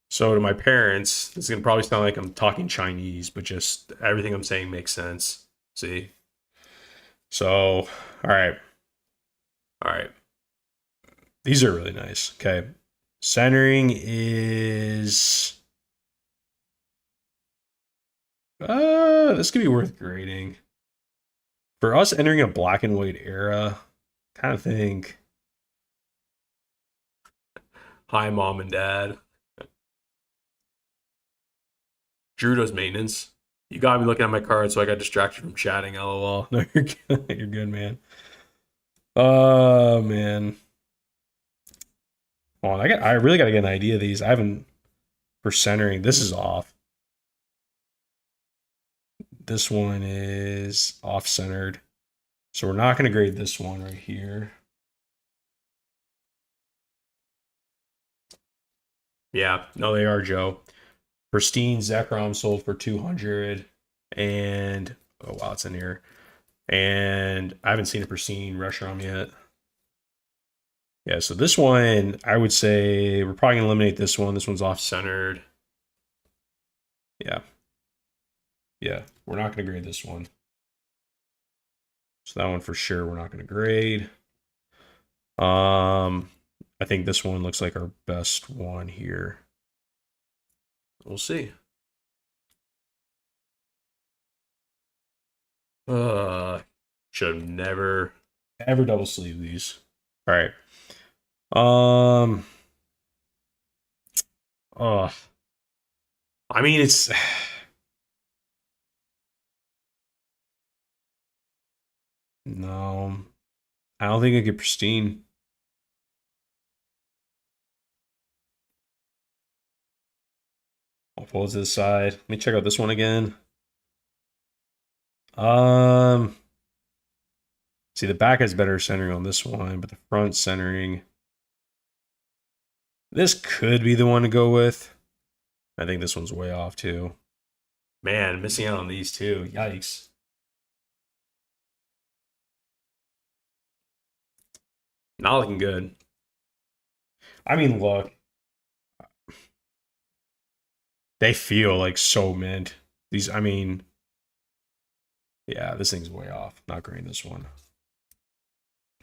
So to my parents, this is gonna probably sound like I'm talking Chinese, but just everything I'm saying makes sense. See? So, all right. All right. These are really nice. Okay. Centering is this could be worth grading. For us entering a black and white era, kind of think. Hi, mom and dad. Drew does maintenance. You got me looking at my card, so I got distracted from chatting. LOL. No, you're good. You're good, man. Oh man. Hold on, I really gotta get an idea of these. I haven't for centering. This is off. This one is off centered. So we're not gonna grade this one right here. Yeah, no, they are, Joe. Pristine Zekrom sold for 200, and oh wow, it's in here. And I haven't seen a pristine Reshiram yet. Yeah, so this one, I would say we're probably gonna eliminate this one. This one's off centered. Yeah. Yeah, we're not gonna grade this one. So that one for sure we're not gonna grade. I think this one looks like our best one here. We'll see. Should have never ever double sleeve these. All right. Uh I mean it's no. I don't think I get pristine. I'll pull it to the side. Let me check out this one again. See, the back has better centering on this one, but the front centering. This could be the one to go with. I think this one's way off too. Man, missing out on these two. Yikes. Not looking good. I mean, look. They feel like so mint. These, I mean, yeah, this thing's way off. Not grading this one.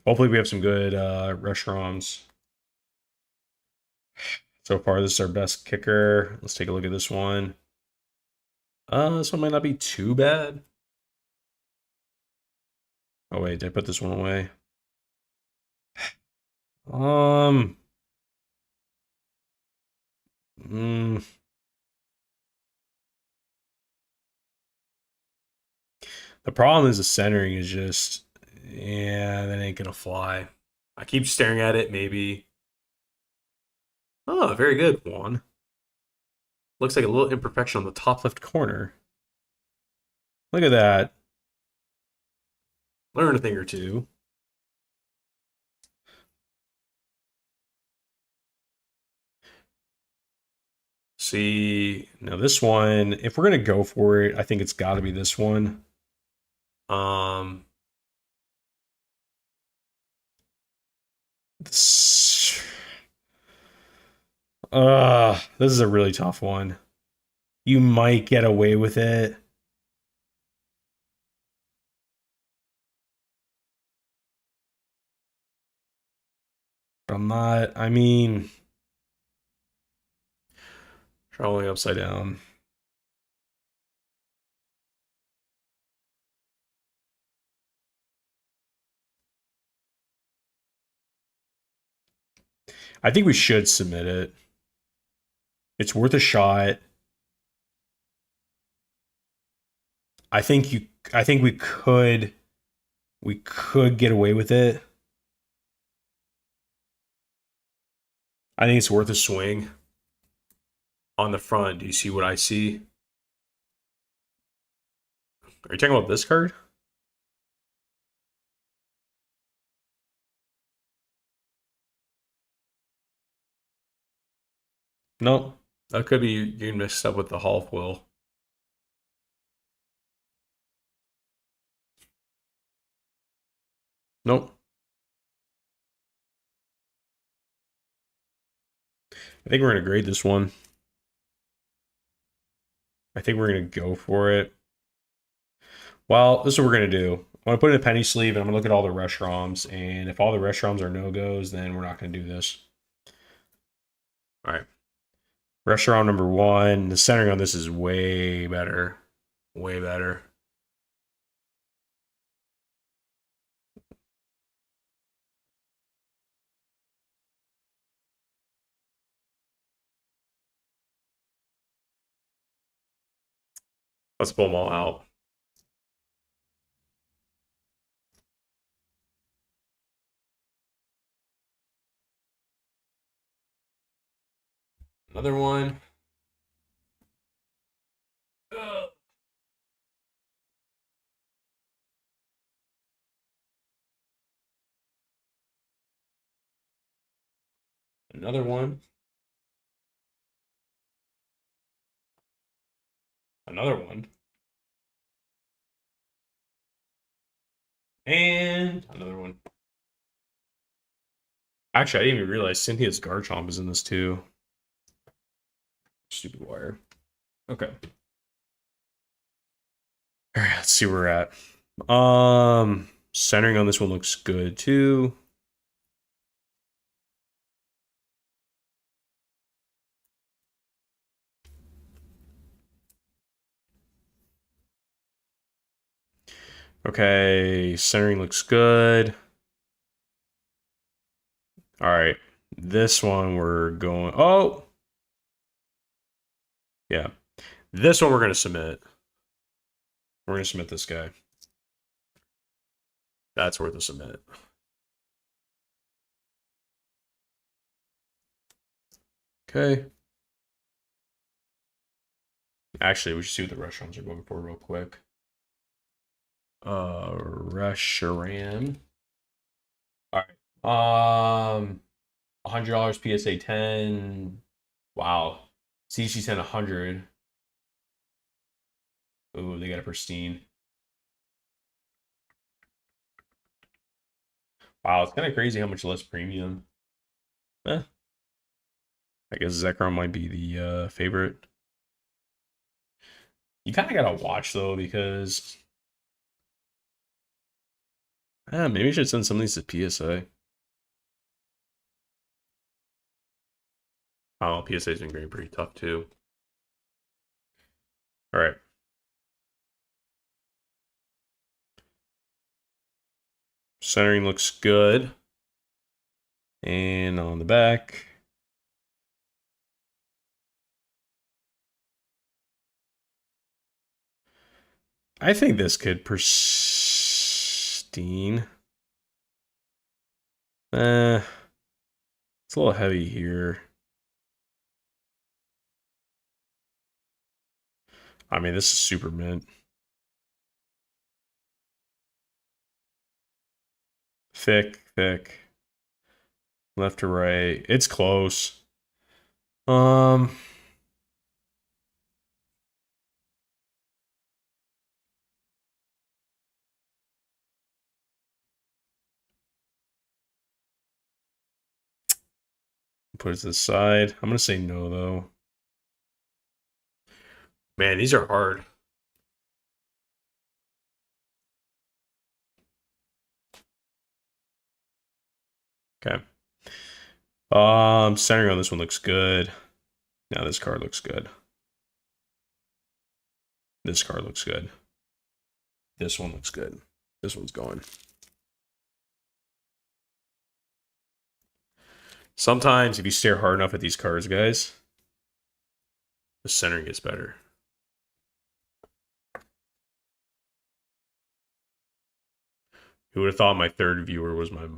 Hopefully we have some good restaurants. So far, this is our best kicker. Let's take a look at this one. This one might not be too bad. Oh wait, did I put this one away? Mm, the problem is the centering is just, yeah, that ain't gonna fly. I keep staring at it, maybe. Oh, very good, Juan. Looks like a little imperfection on the top left corner. Look at that. Learn a thing or two. See, now this one, if we're gonna go for it, I think it's got to be this one. This, this is a really tough one. You might get away with it. But I'm not, I mean, traveling upside down. I think we should submit it. It's worth a shot. I think we could get away with it. I think it's worth a swing. On the front, do you see what I see? Are you talking about this card? Nope. That could be you mixed up with the half wheel. Nope. I think we're gonna grade this one. I think we're gonna go for it. Well, this is what we're gonna do. I'm gonna put in a penny sleeve and I'm gonna look at all the restaurants. And if all the restaurants are no-goes, then we're not gonna do this. All right. Restaurant number 1. The centering on this is way better. Way better. Let's pull them all out. Another one. Another one. Another one. And another one. Actually, I didn't even realize Cynthia's Garchomp is in this too. Stupid wire. Okay. All right, let's see where we're at. Centering on this one looks good too. Okay, centering looks good. All right, this one we're going. Oh, yeah, this one we're gonna submit. We're gonna submit this guy. That's worth a submit. Okay. Actually, we should see what the restaurants are going for real quick. Resharan. All right. $100 PSA 10. Wow. CC 10 100. Ooh, they got a pristine. Wow, it's kind of crazy how much less premium. Eh. I guess Zekrom might be the favorite. You kind of gotta watch though because maybe I should send some of these to PSA. Oh, PSA's been getting pretty tough too. All right. Centering looks good. And on the back. I think this could pristine. It's a little heavy here. I mean, this is super mint. Thick, thick. Left to right. It's close. Um, put it to the side. I'm gonna say no though. Man, these are hard. Okay. Centering on this one looks good. Now this card looks good. This card looks good. This one looks good. This one's going. Sometimes if you stare hard enough at these cards, guys, the centering gets better. Who would have thought my third viewer was my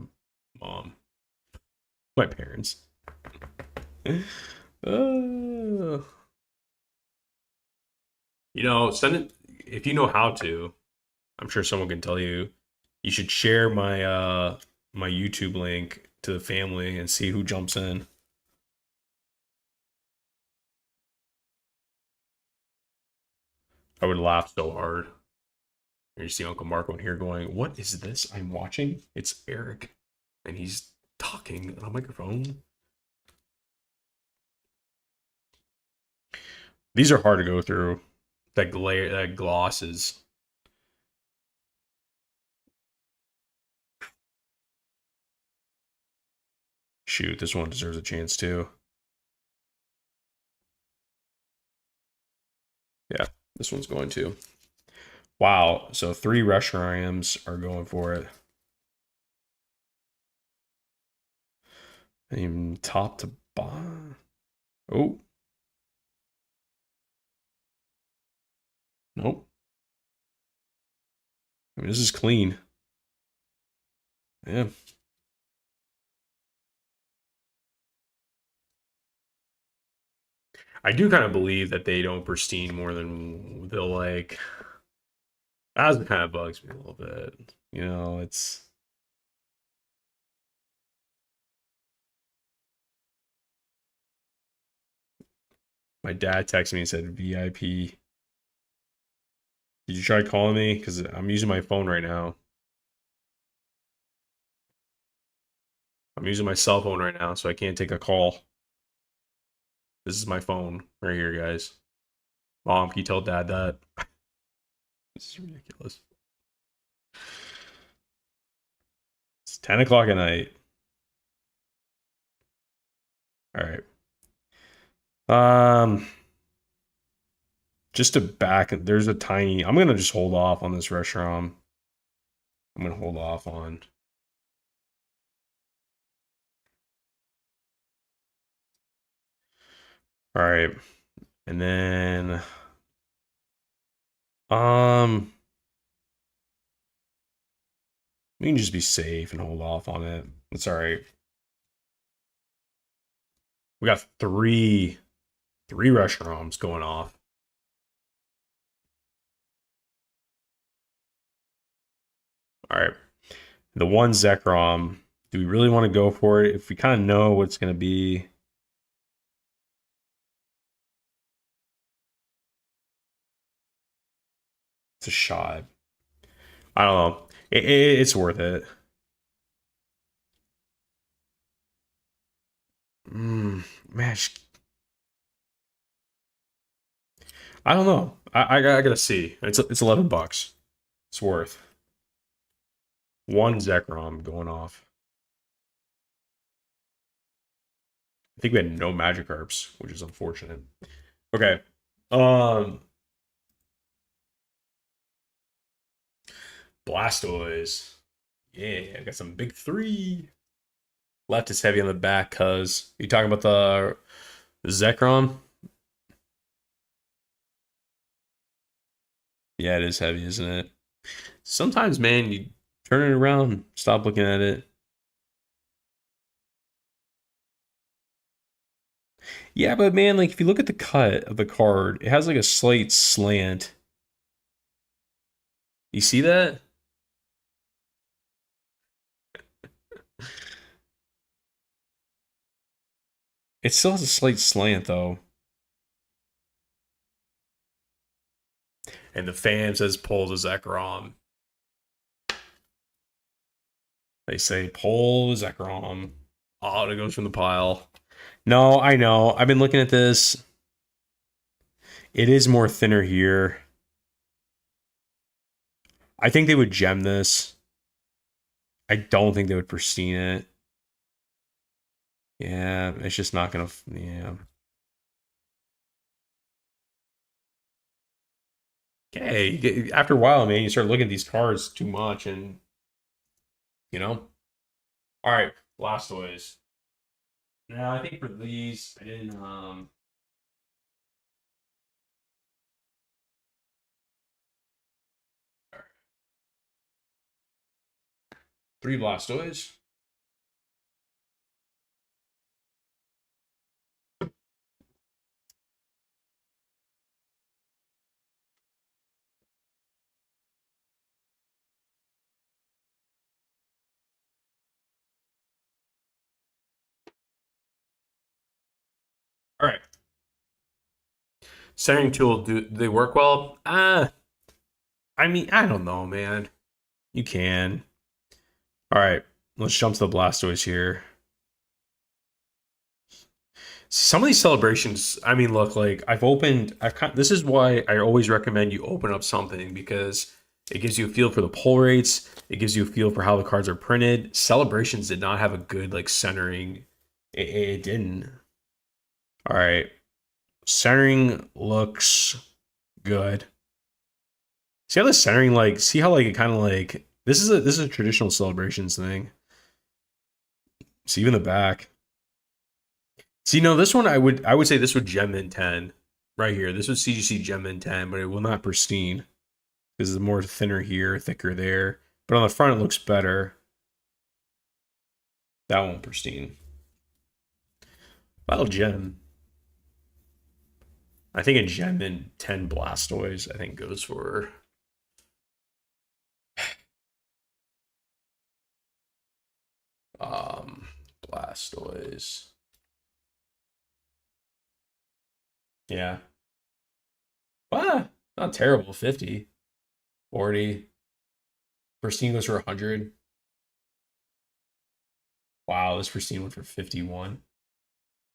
mom? My parents. You know, send it if you know how to. I'm sure someone can tell you. You should share my YouTube link to the family and see who jumps in. I would laugh so hard. You see Uncle Marco in here going, "What is this I'm watching? It's Eric, and he's talking on a microphone." These are hard to go through. That gloss is. Shoot, this one deserves a chance too. Yeah, this one's going to. Wow, so 3 Reshiram's are going for it. Even top to bottom. Oh. Nope. I mean, this is clean. Yeah. I do kind of believe that they don't pristine more than they'll like. That kind of bugs me a little bit. You know, it's. My dad texted me and said VIP. Did you try calling me? Because I'm using my phone right now. I'm using my cell phone right now, so I can't take a call. This is my phone right here, guys. Mom, can you tell Dad that? This is ridiculous. It's 10 o'clock at night. All right. Just to back, there's a tiny. I'm gonna just hold off on this restaurant. I'm gonna hold off on. All right, and then we can just be safe and hold off on it. It's all right. We got three restaurants going off. All right, the one Zekrom. Do we really want to go for it? If we kind of know what it's gonna be. It's a shot. I don't know. It's worth it. Man, I don't know. I gotta see. It's $11. It's worth one Zekrom going off. I think we had no Magikarps, which is unfortunate. Okay. Um Blastoise. Yeah, I got some big 3. Left is heavy on the back, cuz you talking about the Zekrom? Yeah, it is heavy, isn't it? Sometimes, man, you turn it around, stop looking at it. Yeah, but man, like if you look at the cut of the card, it has like a slight slant. You see that? It still has a slight slant though. And the fan says pull the Zekrom. They say pull the Zekrom. Oh, it goes from the pile. No, I know. I've been looking at this. It is more thinner here. I think they would gem this. I don't think they would pristine it. Yeah, it's just not gonna. Yeah. Okay. After a while, man, you start looking at these cards too much, and you know. All right, Blastoise. Now I think for these, I didn't. 3 Blastoise. All right. Centering tool, do they work well? I mean, I don't know, man. You can. All right, let's jump to the Blastoise here. Some of these celebrations, I mean, look, like this is why I always recommend you open up something, because it gives you a feel for the pull rates. It gives you a feel for how the cards are printed. Celebrations did not have a good like centering. It didn't. All right, centering looks good. See how the centering, like, see how like it kind of like this is a traditional celebrations thing. See, even the back. See, no, this one I would say this would gem in 10 right here. This would CGC gem in 10, but it will not pristine because it's more thinner here, thicker there. But on the front, it looks better. That won't pristine. Well, gem. I think a gem in 10 Blastoise, I think goes for Blastoise. Yeah. Not terrible. 50, 40. Pristine goes for 100. Wow, this pristine went for 51.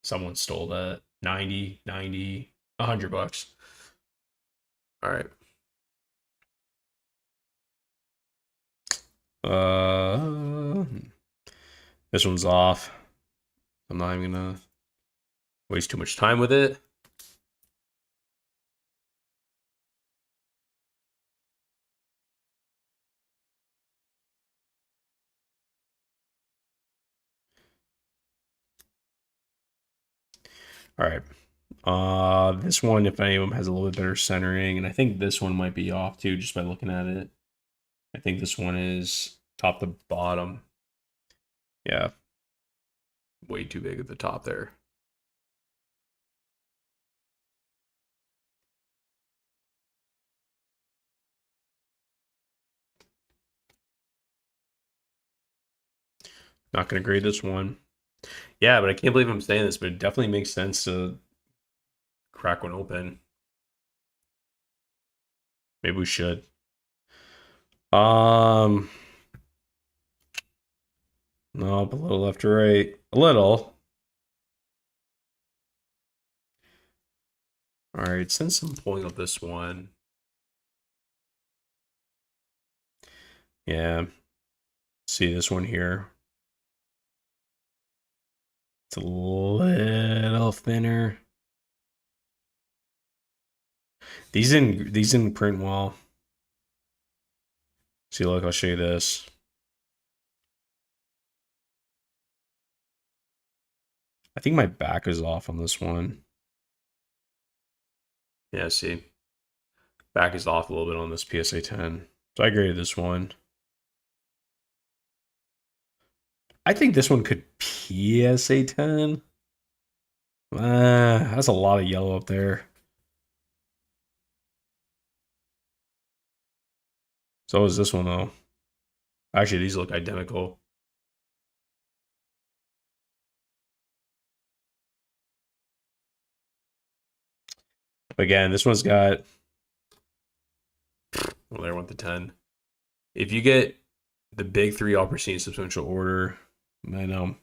Someone stole that. 90, 90, $100. All right. This one's off. I'm not even gonna waste too much time with it. All right. This one, if any of them, has a little bit better centering, and I think this one might be off too, just by looking at it. I think this one is top to bottom. Yeah. Way too big at the top there. Not going to grade this one. Yeah, but I can't believe I'm saying this, but it definitely makes sense to crack one open. Maybe we should. No, a little left to right. A little. All right, since I'm pulling up this one. Yeah. See this one here. It's a little thinner. These didn't print well. See, look, I'll show you this. I think my back is off on this one. Yeah, see. Back is off a little bit on this PSA 10. So I graded this one. I think this one could PSA 10. That's a lot of yellow up there. So is this one, though. Actually, these look identical. Again, this one's got... Well, there went the 10. If you get the big three, all proceed in substantial order. I know.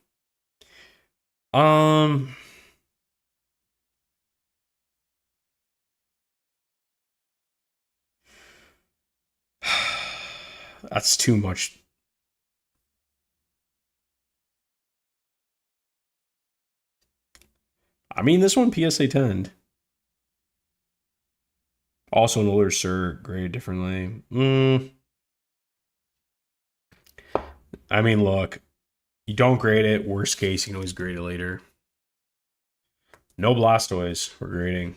That's too much. I mean, this one PSA 10. Also, an older cert graded differently. I mean, look, you don't grade it. Worst case, you can always grade it later. No Blastoise we're grading.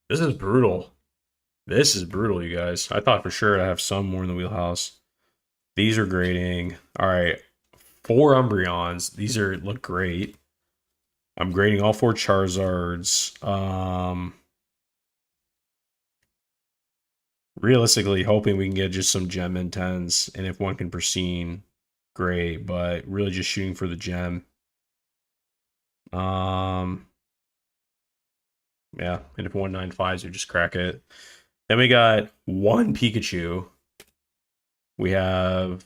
This is brutal. This is brutal, you guys. I thought for sure I'd have some more in the wheelhouse. These are grading. All right. 4 Umbreons. These look great. I'm grading all 4 Charizards. Realistically, hoping we can get just some gem in 10s. And if one can pristine, great. But really just shooting for the gem. Yeah, and if 195s, you just crack it. Then we got one Pikachu. We have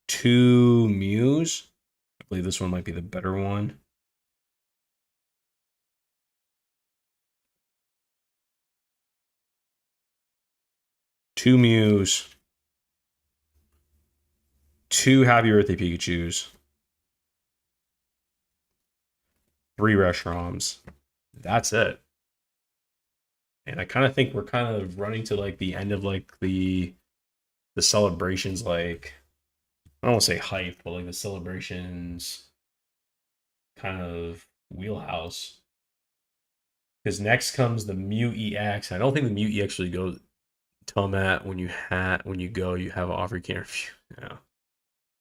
two Mews. I believe this one might be the better one. Two Mews. Two Happy Birthday Pikachus. Three Reshiroms. That's it. And I kind of think we're kind of running to like the end of like the celebrations, like I don't want to say hype, but like the celebrations kind of wheelhouse. Because next comes the Mew EX. I don't think the Mew EX really goes. Tell Matt when you go, you have an offer you can't refuse. Yeah.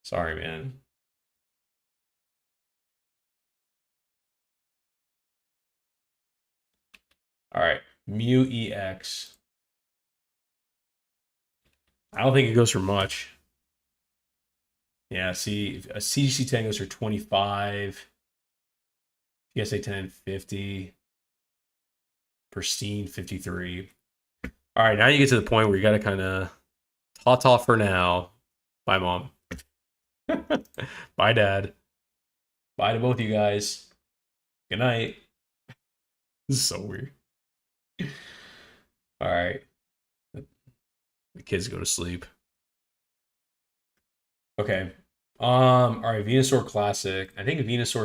Sorry, man. All right. Mew EX. I don't think it goes for much. Yeah, see, a CGC 10 goes for 25. PSA 10, 50. Pristine, 53. All right, now you get to the point where you got to kind of ta-ta for now. Bye, Mom. Bye, Dad. Bye to both you guys. Good night. This is so weird. All right. The kids go to sleep. Okay. All right, Venusaur Classic. I think Venusaur.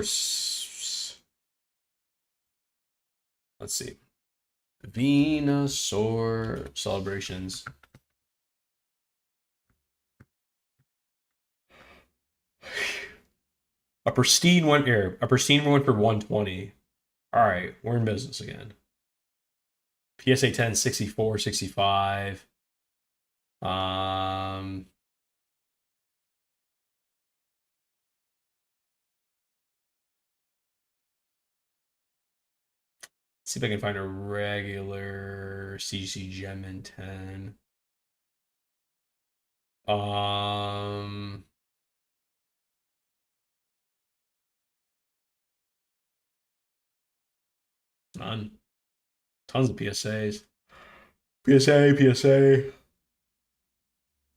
Let's see. Venusaur celebrations. A pristine one here. A pristine one for 120. All right, we're in business again. PSA 10, 64, 65. See if I can find a regular CGC gem in 10. None. Tons of PSAs. PSA.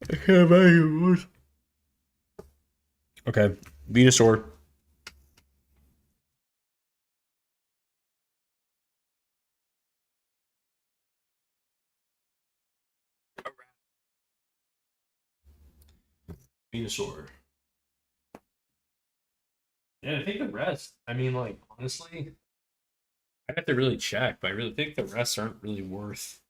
I can't value. Okay, Venusaur. Venusaur. Yeah, I think the rest. I mean, like honestly, I have to really check, but I really think the rest aren't really worth.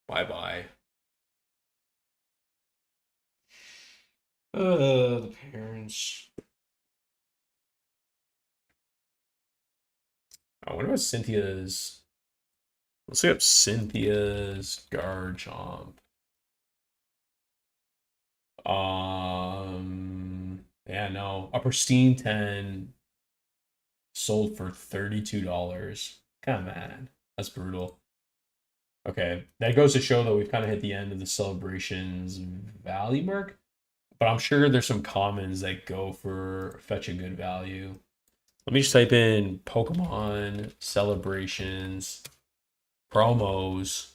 Bye bye. The parents. I wonder what Cynthia's. Let's look up Cynthia's Garchomp. Yeah, no. A pristine 10 sold for $32. Kind of mad. That's brutal. Okay, that goes to show that we've kind of hit the end of the celebrations value mark. But I'm sure there's some commons that go for fetch a good value. Let me just type in Pokemon celebrations promos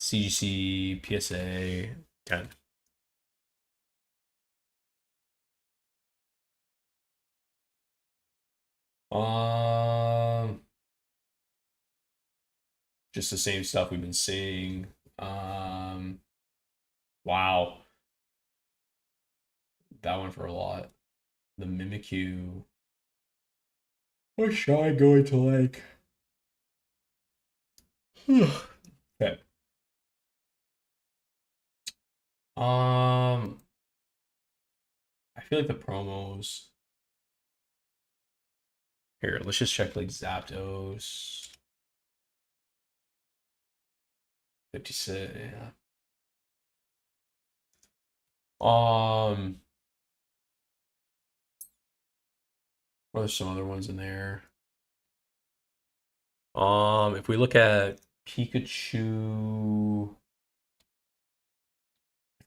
CGC PSA 10. Um, just the same stuff we've been seeing. Wow, that one for a lot. The Mimikyu. What should I going to like? Okay. I feel like the promos. Here, let's just check like Zapdos. 56, yeah. What are some other ones in there? If we look at Pikachu,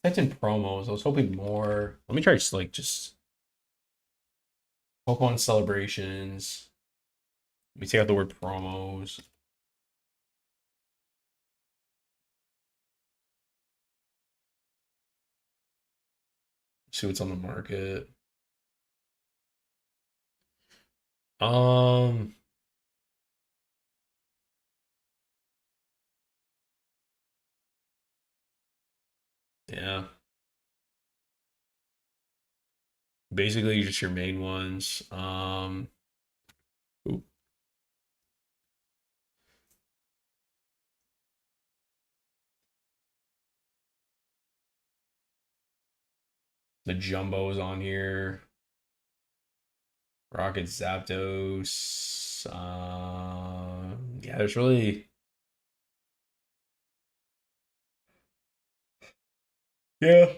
That's in promos. I was hoping more. Let me try just Pokemon celebrations. Let me take out the word promos. See what's on the market. Um, yeah. Basically just your main ones. Ooh, the Jumbo's on here. Rocket Zapdos. Yeah, there's really yeah.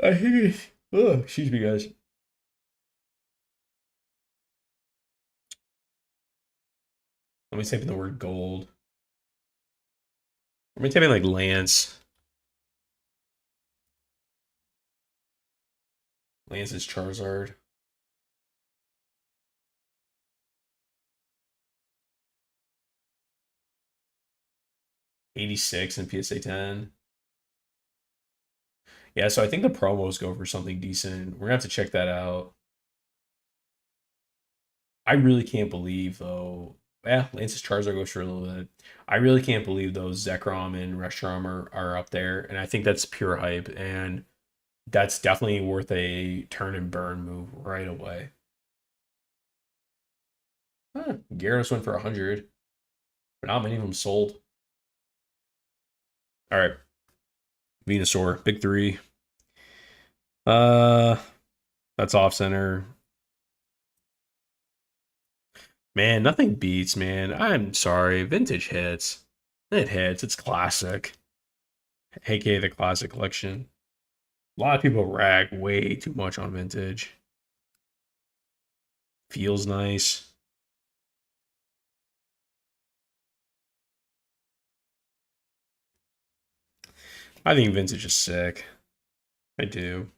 I think it's oh, excuse me guys. Let me type in the word gold. Let me type in like Lance. Lance is Charizard. 86 in PSA 10. Yeah, so I think the promos go for something decent. We're gonna have to check that out. I really can't believe though. Yeah, Lance's Charizard goes for a little bit. I really can't believe those Zekrom and Reshiram are up there, and I think that's pure hype, and that's definitely worth a turn and burn move right away. Huh, Gyarados went for 100, but not many of them sold. All right, Venusaur, big three. Uh, that's off center. Man, nothing beats, man. I'm sorry. Vintage hits. It hits. It's classic. AKA the classic collection. A lot of people rag way too much on vintage. Feels nice. I think vintage is sick. I do.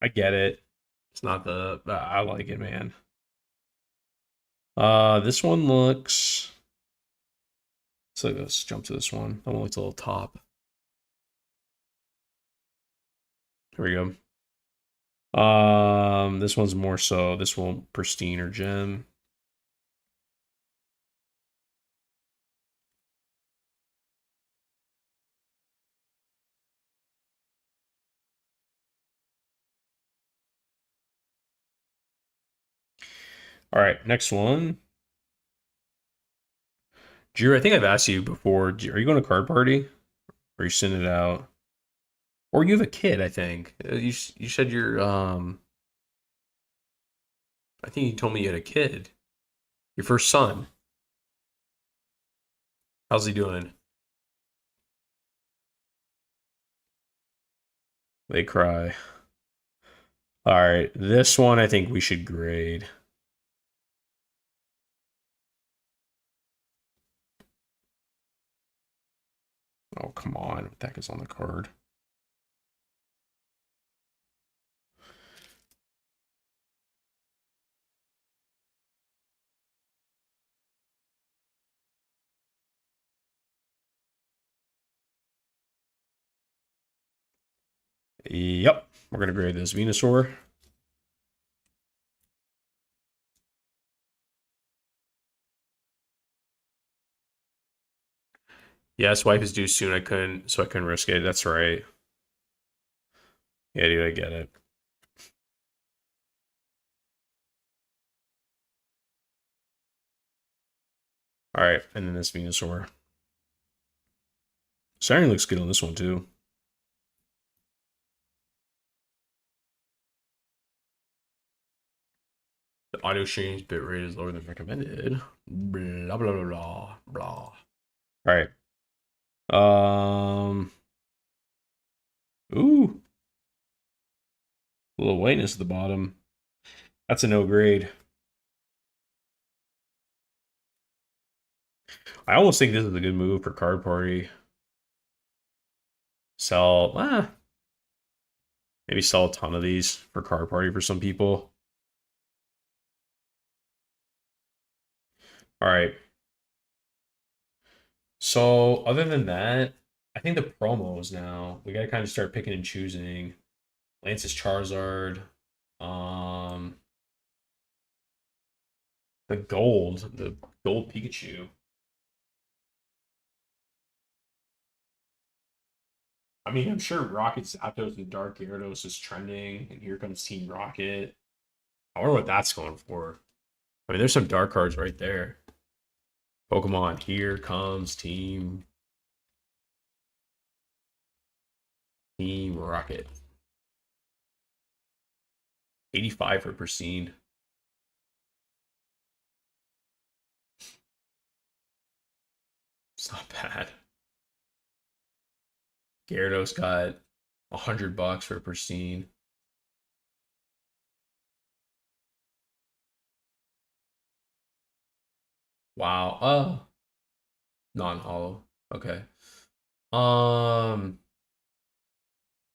I get it. It's not the I like it, man. This one looks. Let's jump to this one. That one looks a little top. Here we go. This one's more so. This one pristine or gem. All right, next one. Drew, I think I've asked you before. Are you going to card party? Or are you sending it out? Or you have a kid? I think you said you're. I think you told me you had a kid. Your first son. How's he doing? They cry. All right, this one I think we should grade. Oh come on, what the heck is on the card? Yep, we're gonna grade this Venusaur. Yes, wife is due soon. So I couldn't risk it. That's right. Yeah, dude, I get it. All right, and then this Venusaur. Siren looks good on this one too. The audio stream's bitrate is lower than recommended. Blah blah blah blah blah. All right. Ooh, a little whiteness at the bottom. That's a no grade. I almost think this is a good move for card party. Sell. Maybe sell a ton of these for card party for some people. All right. So other than that, I think the promos now we gotta kind of start picking and choosing. Lance's Charizard, um, the gold Pikachu. I mean, I'm sure Rocket Zapdos and Dark Gyarados is trending, and here comes Team Rocket. I wonder what that's going for. I mean, there's some dark cards right there. Pokemon, here comes Team Rocket. 85 for Pristine. It's not bad. Gyarados got $100 for Pristine. Wow. Non-hollow. Okay. Um,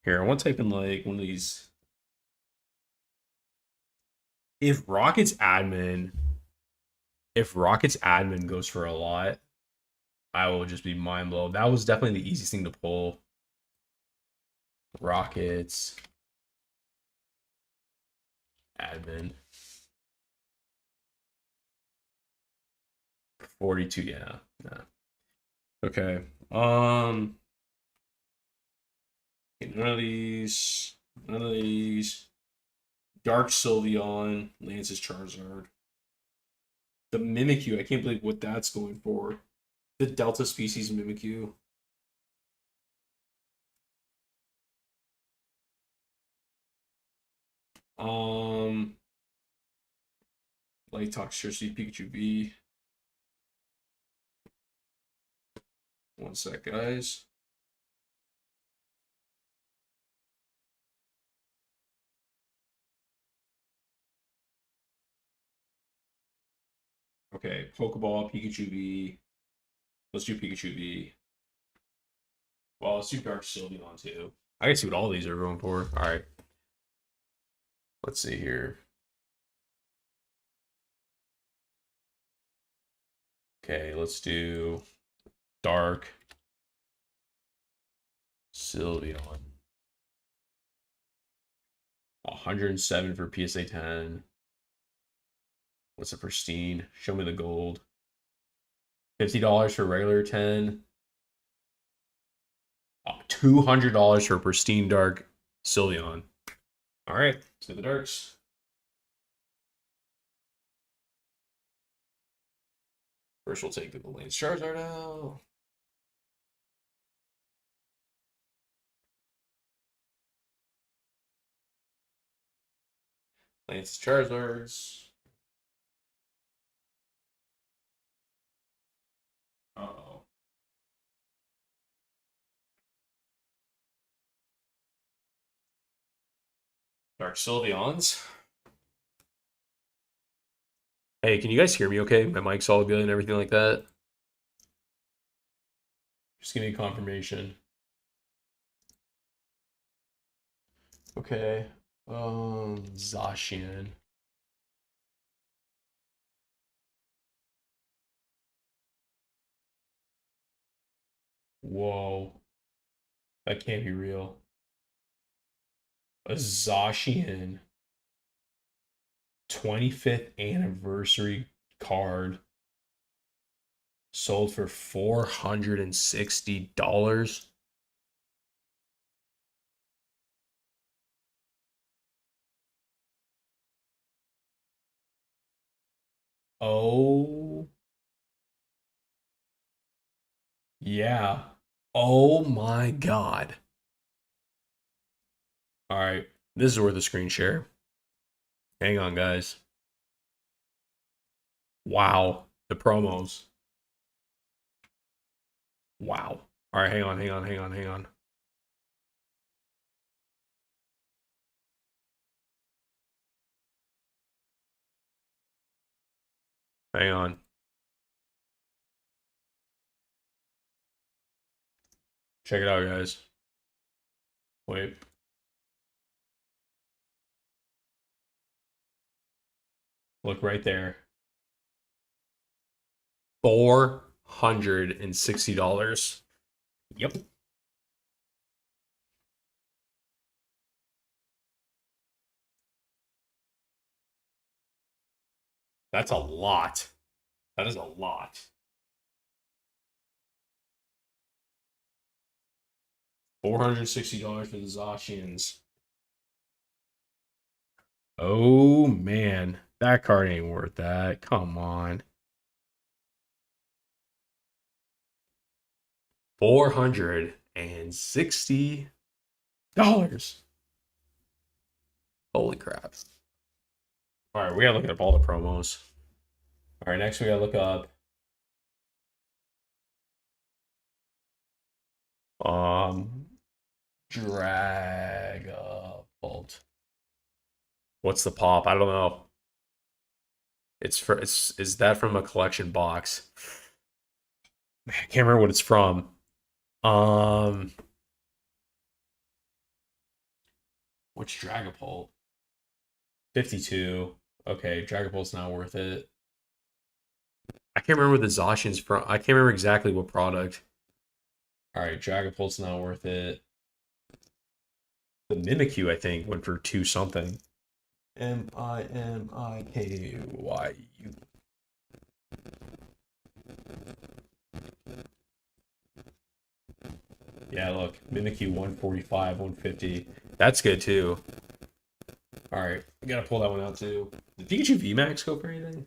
Here, I want to type in like one of these. If Rocket's admin, if Rocket's admin goes for a lot, I will just be mind blown. That was definitely the easiest thing to pull. Rockets admin 42. Yeah. Yeah. Okay. None of these. None of these. Dark Sylveon, Lance's Charizard. The Mimikyu, I can't believe what that's going for. The Delta species Mimikyu. Um, Light Toxtricity Pikachu V. One sec, guys. Okay, Pokeball, Pikachu V. Let's do Pikachu V. Well, let's do Dark Sylveon too. I can see what all these are going for. All right. Let's see here. Okay, let's do Dark Sylveon. 107 for PSA 10. What's a Pristine? Show me the gold. $50 for regular 10. $200 for Pristine Dark Sylveon. All right, let's do the darks. First, we'll take the Lance Charizard out. Lance Charizards. Uh-oh. Dark Sylveons. Hey, can you guys hear me okay? My mic's all good and everything like that? Just give me confirmation. Okay. Zacian. Whoa. That can't be real. A Zacian 25th anniversary card sold for $460. Oh, yeah. Oh my God. All right. This is worth a screen share. Hang on, guys. Wow. The promos. Wow. All right. Hang on. Hang on. Hang on. Hang on. Hang on. Check it out, guys. Wait. Look right there. $460. Yep. That's a lot. That is a lot. $460 for the Zacians. Oh man, that card ain't worth that. Come on. $460. Holy crap. All right, we gotta look up all the promos. All right, next we gotta look up Dragapult. What's the pop? I don't know. Is that from a collection box? I can't remember what it's from. Um What's Dragapult? 52. Okay, Dragapult's not worth it. I can't remember the Zacian's from. I can't remember exactly what product. All right, Dragapult's not worth it. The Mimikyu, I think, went for 2 something. Mimikyu. Yeah, look, Mimikyu 145, 150. That's good too. All right, I gotta pull that one out too. Did Pikachu VMAX go for anything?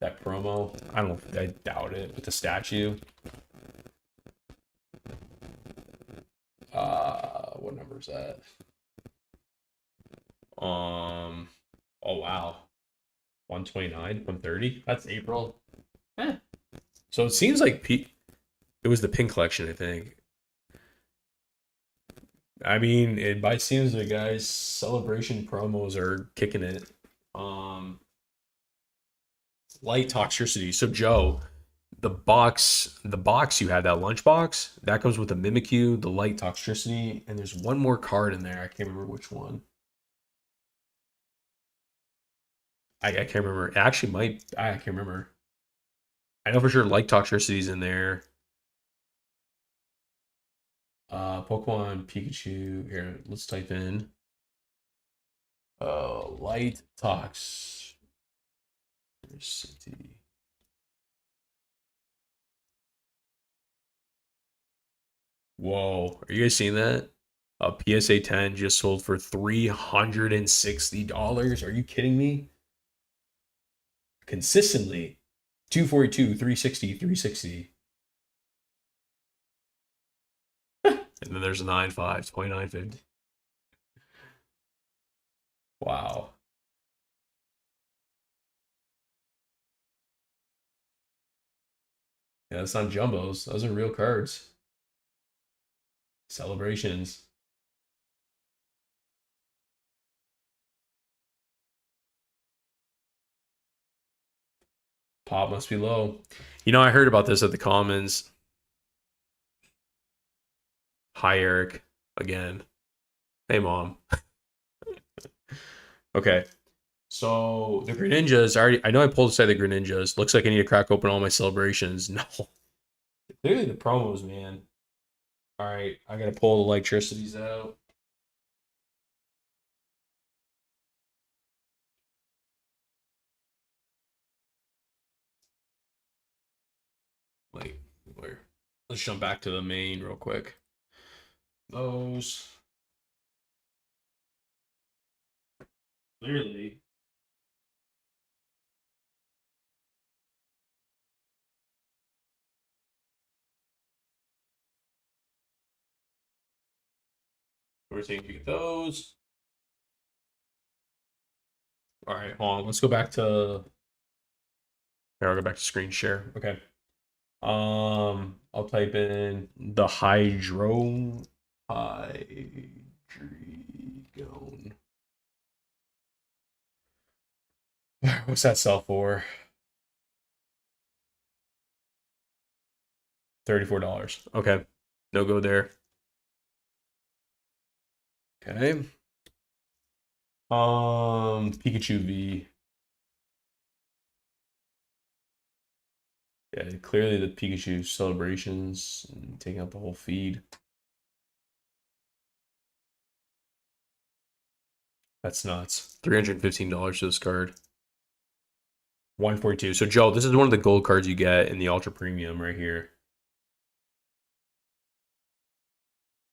That promo? I doubt it with the statue. What number is that? Oh wow, 129, 130. That's April. Eh. So it seems like it was the pink collection, I think. I mean, by seems the guys' celebration promos are kicking it. Light toxicity. So Joe, the box you had, that lunch box, that comes with the Mimikyu, the light toxicity, and there's one more card in there. I can't remember which one. I can't remember. It actually might. I can't remember. I know for sure light toxicity's in there. Pokemon Pikachu. Here, let's type in light toxicity. Whoa, are you guys seeing that? A PSA 10 just sold for $360. Are you kidding me? Consistently 242, 360, 360. And then there's a 9.5, 29.50. Wow. Yeah, that's not jumbos. Those are real cards. Celebrations. Pop must be low. You know, I heard about this at the Commons. Hi, Eric. Again. Hey, Mom. Okay. So the Greninjas, I know I pulled aside the Greninjas. Looks like I need to crack open all my celebrations. No. Clearly the promos, man. All right, I gotta pull the electricities out. Like, where? Let's jump back to the main real quick. Those clearly. We're taking a peek at those. All right, hold on. Let's go back to. Here, I'll go back to screen share. Okay. I'll type in the Hydreigon. What's that sell for? $34. Okay. No go there. Okay. Pikachu V. Yeah, clearly the Pikachu celebrations and taking out the whole feed. That's nuts. $315 for this card. 142. So Joe, this is one of the gold cards you get in the Ultra Premium right here.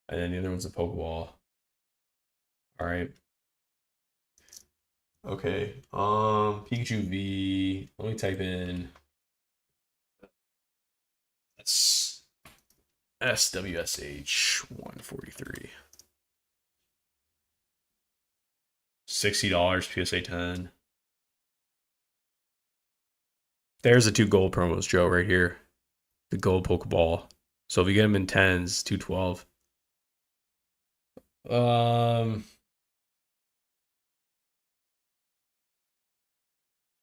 And then the other one's a Pokeball. All right. Okay. Pikachu V. Let me type in SWSH 143. $60 PSA 10. There's the 2 gold promos, Joe, right here. The gold Pokeball. So if you get them in 10s, 212.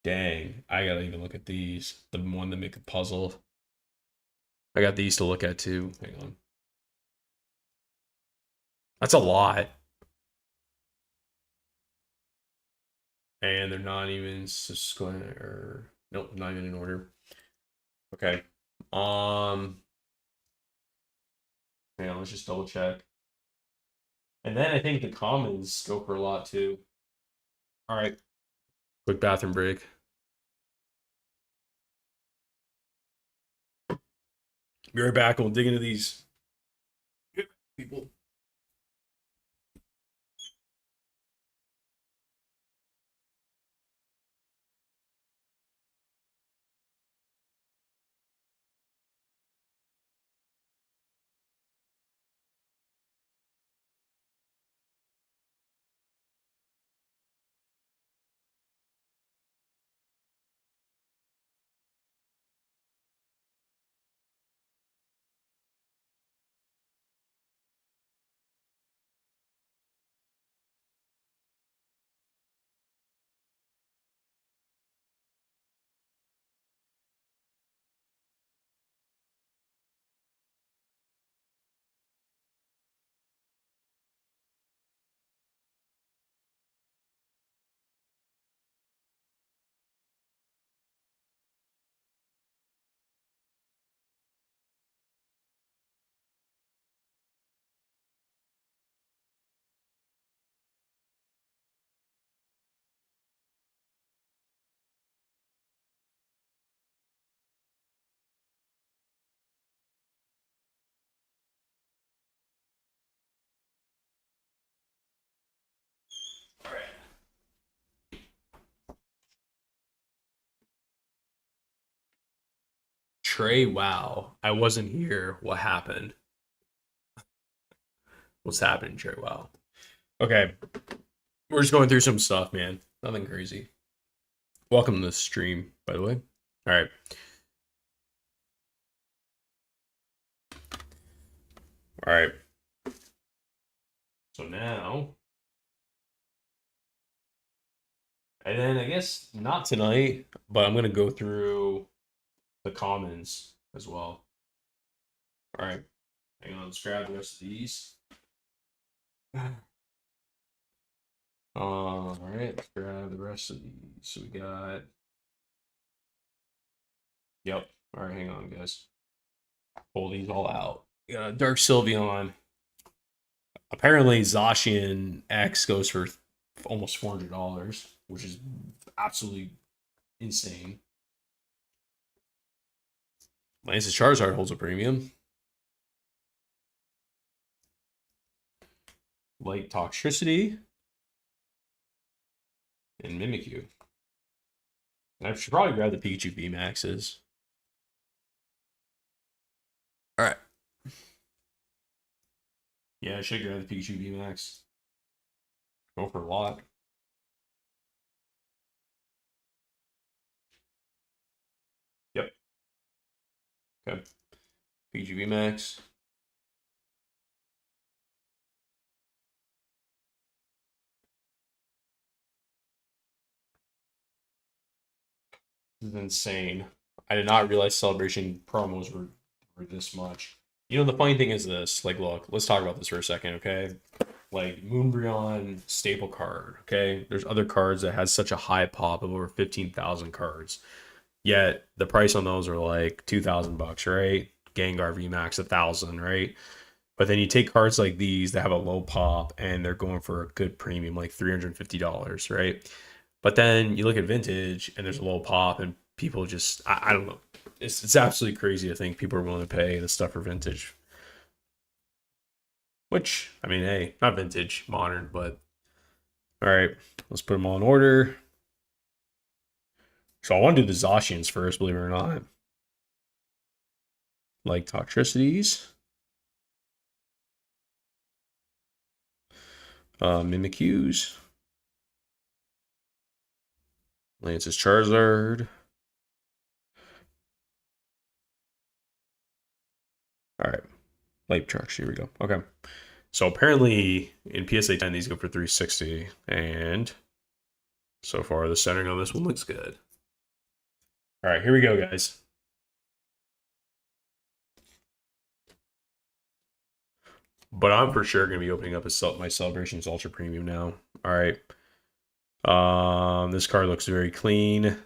Dang, I gotta even look at these. The one that make a puzzle. I got these to look at too. Hang on. That's a lot. And they're not even just going or nope, not even in order. Okay. Hang on, let's just double check. And then I think the commons go for a lot too. All right. Quick bathroom break. Be right back. We'll dig into these people. All right. Trey, wow. I wasn't here. What happened? What's happening, Trey? Wow. Okay. We're just going through some stuff, man. Nothing crazy. Welcome to the stream, by the way. All right. All right. So now, and then I guess not tonight, but I'm going to go through the commons as well. All right. Hang on. Let's grab the rest of these. All right. Let's grab the rest of these. So we got. Yep. All right. Hang on, guys. Pull these all out. We got a Dark Sylveon. Apparently, Zacian X goes for almost $400, which is absolutely insane. Lance's Charizard holds a premium. Light Toxicity. And Mimikyu. And I should probably grab the Pikachu VMAXs. Alright. Yeah, I should grab the Pikachu VMAX. Go for a lot. Yep. Okay. Pikachu VMAX. This is insane. I did not realize Celebration promos were this much. You know, the funny thing is this. Like, look, let's talk about this for a second, okay? Like, Moonbreon staple card, okay? There's other cards that has such a high pop of over 15,000 cards. Yet the price on those are like $2,000, right? Gengar VMAX 1,000, right? But then you take cards like these that have a low pop and they're going for a good premium, like $350, right? But then you look at vintage and there's a low pop and people just I don't know. It's absolutely crazy to think people are willing to pay this stuff for vintage. Which, I mean, hey, not vintage, modern, but all right, let's put them all in order. So I want to do the Zacians first, believe it or not. Like Toxtricities. Mimikyus. Lance's Charizard. All right. Light Trucks, here we go. Okay. So apparently in PSA 10, these go for 360. And so far, the centering on this one looks good. All right, here we go, guys. But I'm for sure going to be opening up my Celebrations Ultra Premium now. All right. This card looks very clean.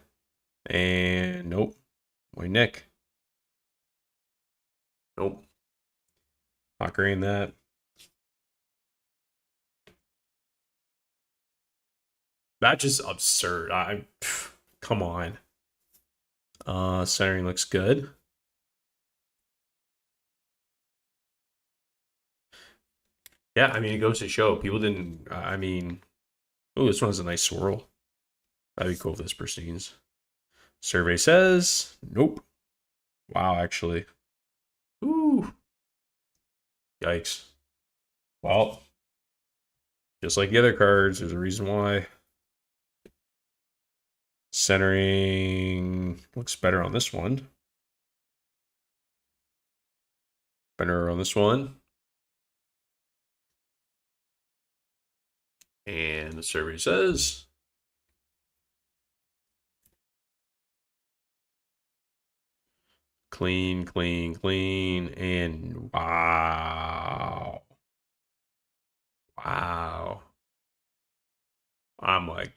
And nope. My Nick. Nope. Not green that. That's just absurd. Come on. Centering looks good. Yeah, I mean, it goes to show people didn't. I mean, oh, this one has a nice swirl. That'd be cool if this pristines. Survey says nope. Wow, actually. Ooh. Yikes. Well, just like the other cards, there's a reason why. Centering looks better on this one. Better on this one. And the survey says clean, clean, clean, and wow. Wow. I'm like,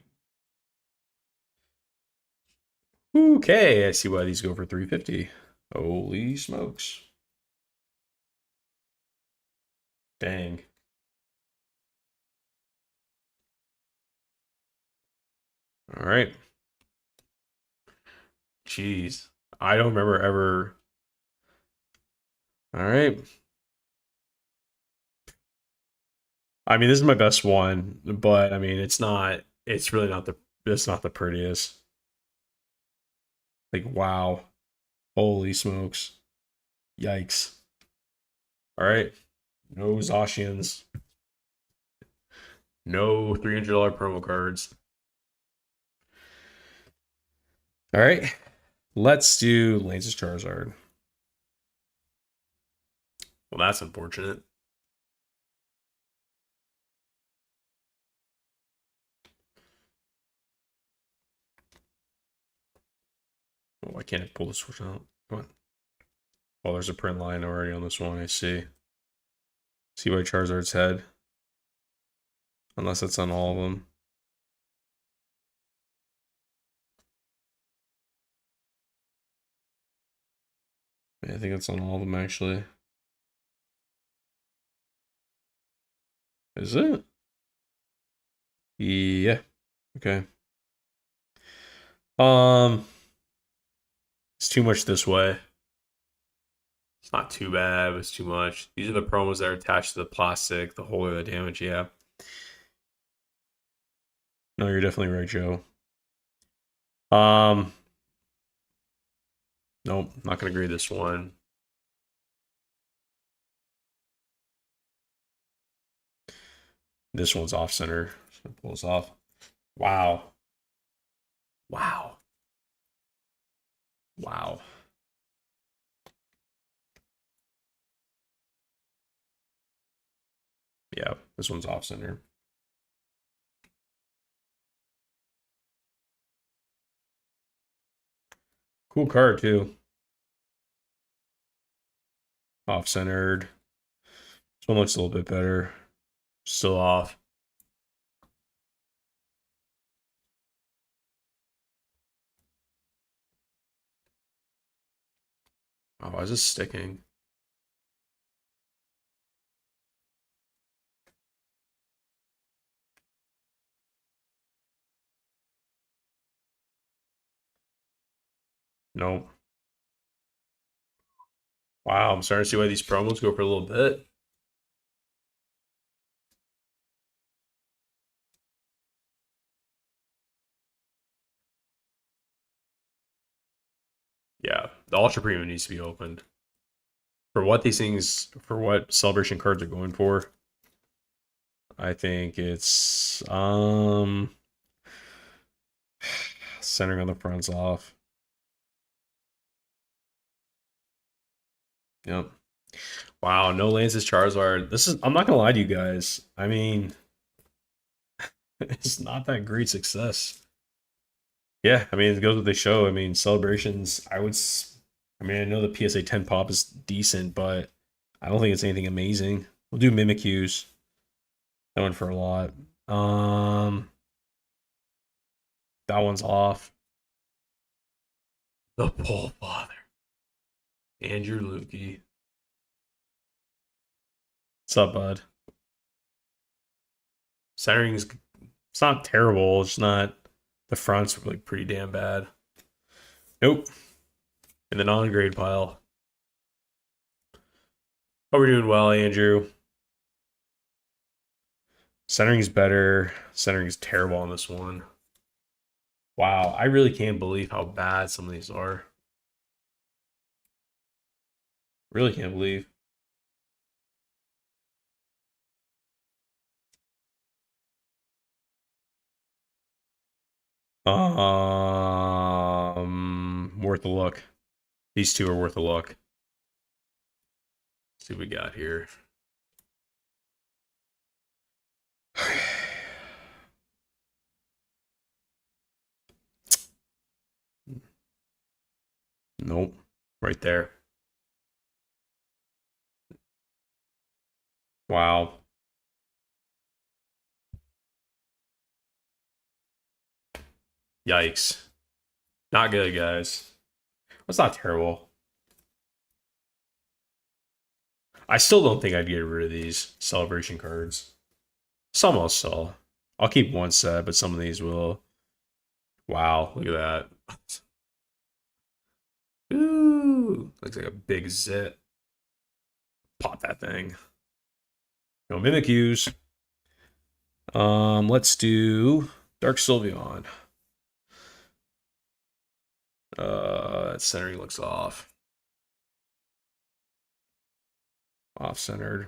okay, I see why these go for 350. Holy smokes. Dang. All right. Jeez. I don't remember ever. All right. I mean, this is my best one, but I mean, it's really not it's not the prettiest. Like, wow. Holy smokes. Yikes. All right. No Zacians. No $300 promo cards. All right. Let's do Lance's Charizard. Well, that's unfortunate. Oh, why can't I pull the switch out? Come on. Oh, there's a print line already on this one. I see. See why Charizard's head. Unless it's on all of them. Yeah, I think it's on all of them, actually. Is it? Yeah. Okay. It's too much this way. It's not too bad, but it's too much. These are the promos that are attached to the plastic, the whole of the damage, yeah. No, you're definitely right, Joe. Nope, not gonna agree this one. This one's off center. So pull this off. Wow. Wow. Wow. Yeah, this one's off center. Cool card too. Off centered. This one looks a little bit better. Still off. Oh, why is this sticking? Nope. Wow, I'm starting to see why these promos go for a little bit. Yeah, the Ultra Premium needs to be opened. For what these things, for what Celebration cards are going for, I think it's centering on the front's off. Yep. Wow, no Lance's Charizard. This is, I'm not gonna lie to you guys. I mean, it's not that great success. Yeah, I mean, it goes with the show. I mean, Celebrations, I mean, I know the PSA 10 pop is decent, but I don't think it's anything amazing. We'll do Mimikyus. That went for a lot. That one's off. The Pole Father. Andrew Lukey. What's up, bud? Centering's, it's not terrible. It's not, the front's like pretty damn bad. Nope. In the non-grade pile. Oh, we're doing well, Andrew. Centering's better. Centering's terrible on this one. Wow, I really can't believe how bad some of these are. Really can't believe. Worth a look. These two are worth a look. Let's see what we got here. Nope. Right there. Wow. Yikes. Not good, guys. That's not terrible. I still don't think I'd get rid of these celebration cards. Some I'll sell. I'll keep one set, but some of these will. Wow, look at that. Ooh, looks like a big zit. Pop that thing. No Mimikyus. Let's do Dark Sylveon. That centering looks off. Off-centered.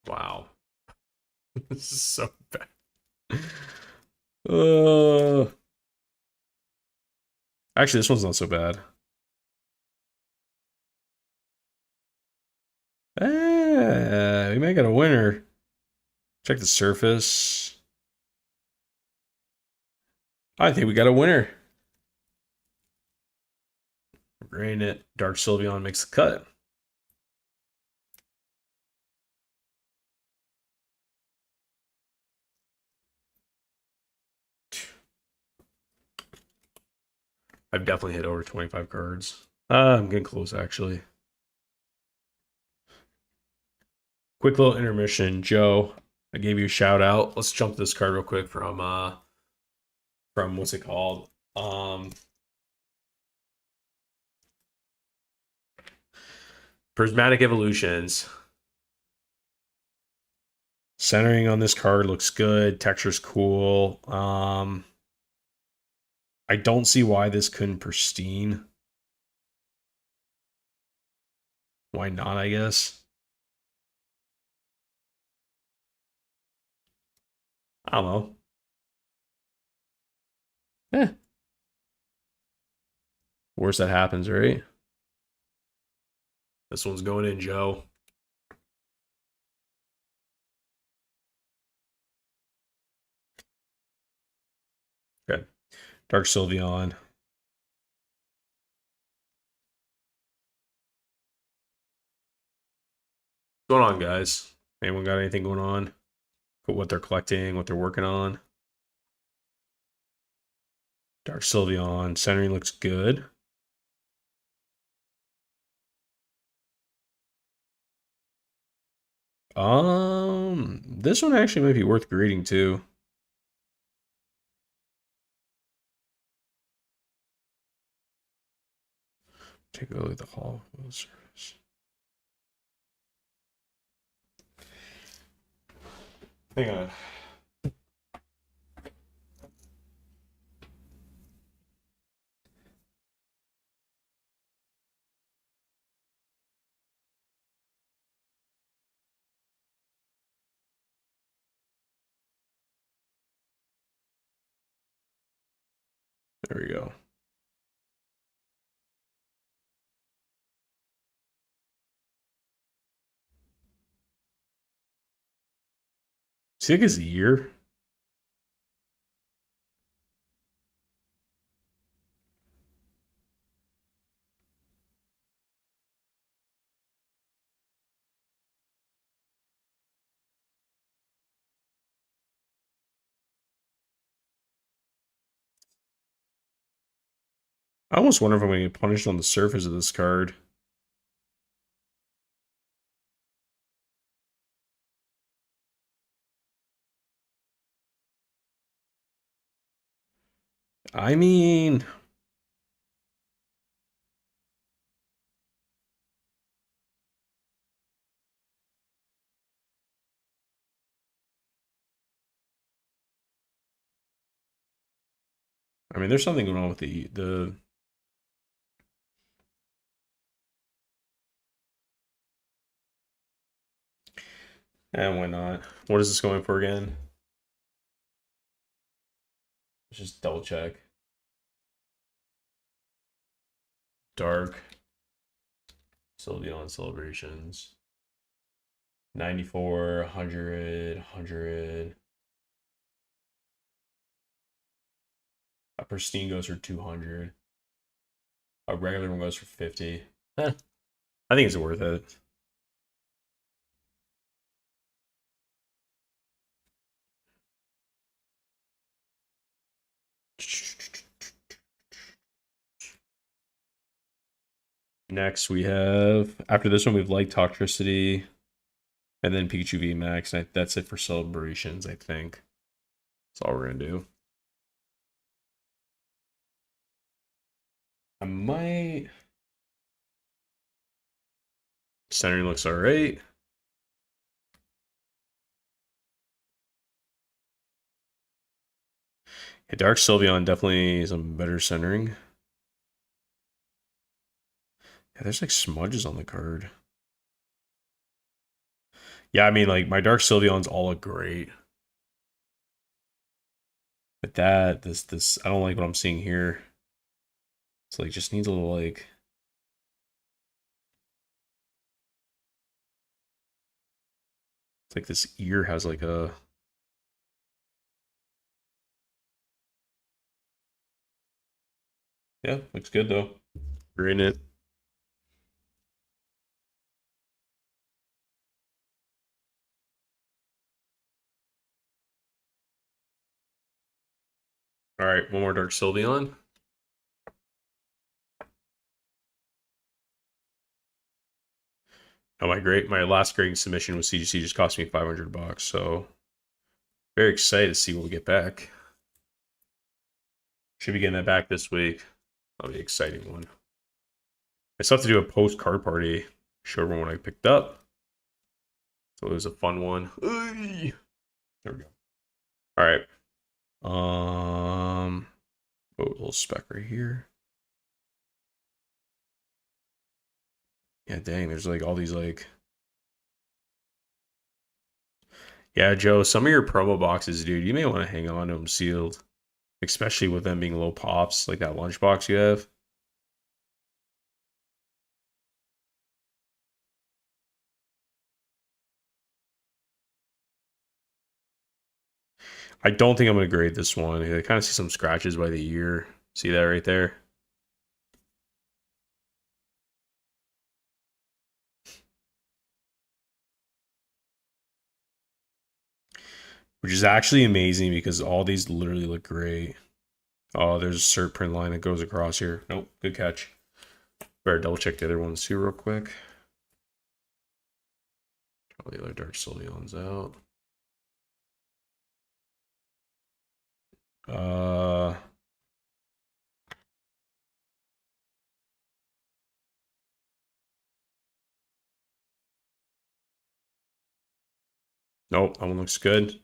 Wow. This is so bad. Actually, this one's not so bad. We may get a winner. Check the surface. I think we got a winner. Granite, Dark Sylveon makes the cut. I've definitely hit over 25 cards. I'm getting close, actually. Quick little intermission. Joe, I gave you a shout out. Let's jump this card real quick from what's it called? Prismatic Evolutions. Centering on this card looks good. Texture's cool. I don't see why this couldn't pristine. Why not, I guess? I don't know. Eh. Worst that happens, right? This one's going in, Joe. Okay. Dark Sylveon. What's going on, guys? Anyone got anything going on? What they're collecting, what they're working on? Dark Sylveon. Centering looks good. This one actually might be worth grading too. Take a look at the Hall of Service. Hang on. There we go. See, like his ear. I almost wonder if I'm going to get punished on the surface of this card. I mean, there's something going on with the. And why not? What is this going for again? Let's just double check. Dark Sylveon Celebrations. 94, 100, 100. A pristine goes for 200. A regular one goes for 50. I think it's worth it. Next, we have, after this one, we have Light Toxicity, and then Pikachu VMAX. And that's it for celebrations, I think. That's all we're going to do. I might... Centering looks all right. Yeah, Dark Sylveon definitely some better centering. Yeah, there's like smudges on the card. Yeah, I mean, like, my Dark Sylveons all look great. But this, I don't like what I'm seeing here. It's like, just needs a little, like... It's like this ear has, like, a... Yeah, looks good, though. Grading it. All right, one more Dark Sylveon. Oh, my last grading submission with CGC just cost me $500, so very excited to see what we get back. Should be getting that back this week. That'll be an exciting one. I still have to do a post card party, show everyone what I picked up. So it was a fun one. There we go. All right. Oh, a little spec right here. Yeah, dang, there's like all these like... Yeah, Joe, some of your promo boxes, dude, you may want to hang on to them sealed. Especially with them being low pops, like that lunchbox you have. I don't think I'm going to grade this one. I kind of see some scratches by the ear. See that right there? Which is actually amazing because all these literally look great. Oh, there's a cert print line that goes across here. Nope, good catch. Better double check the other ones too real quick. All the other Dark Soleons out. Nope, that one looks good.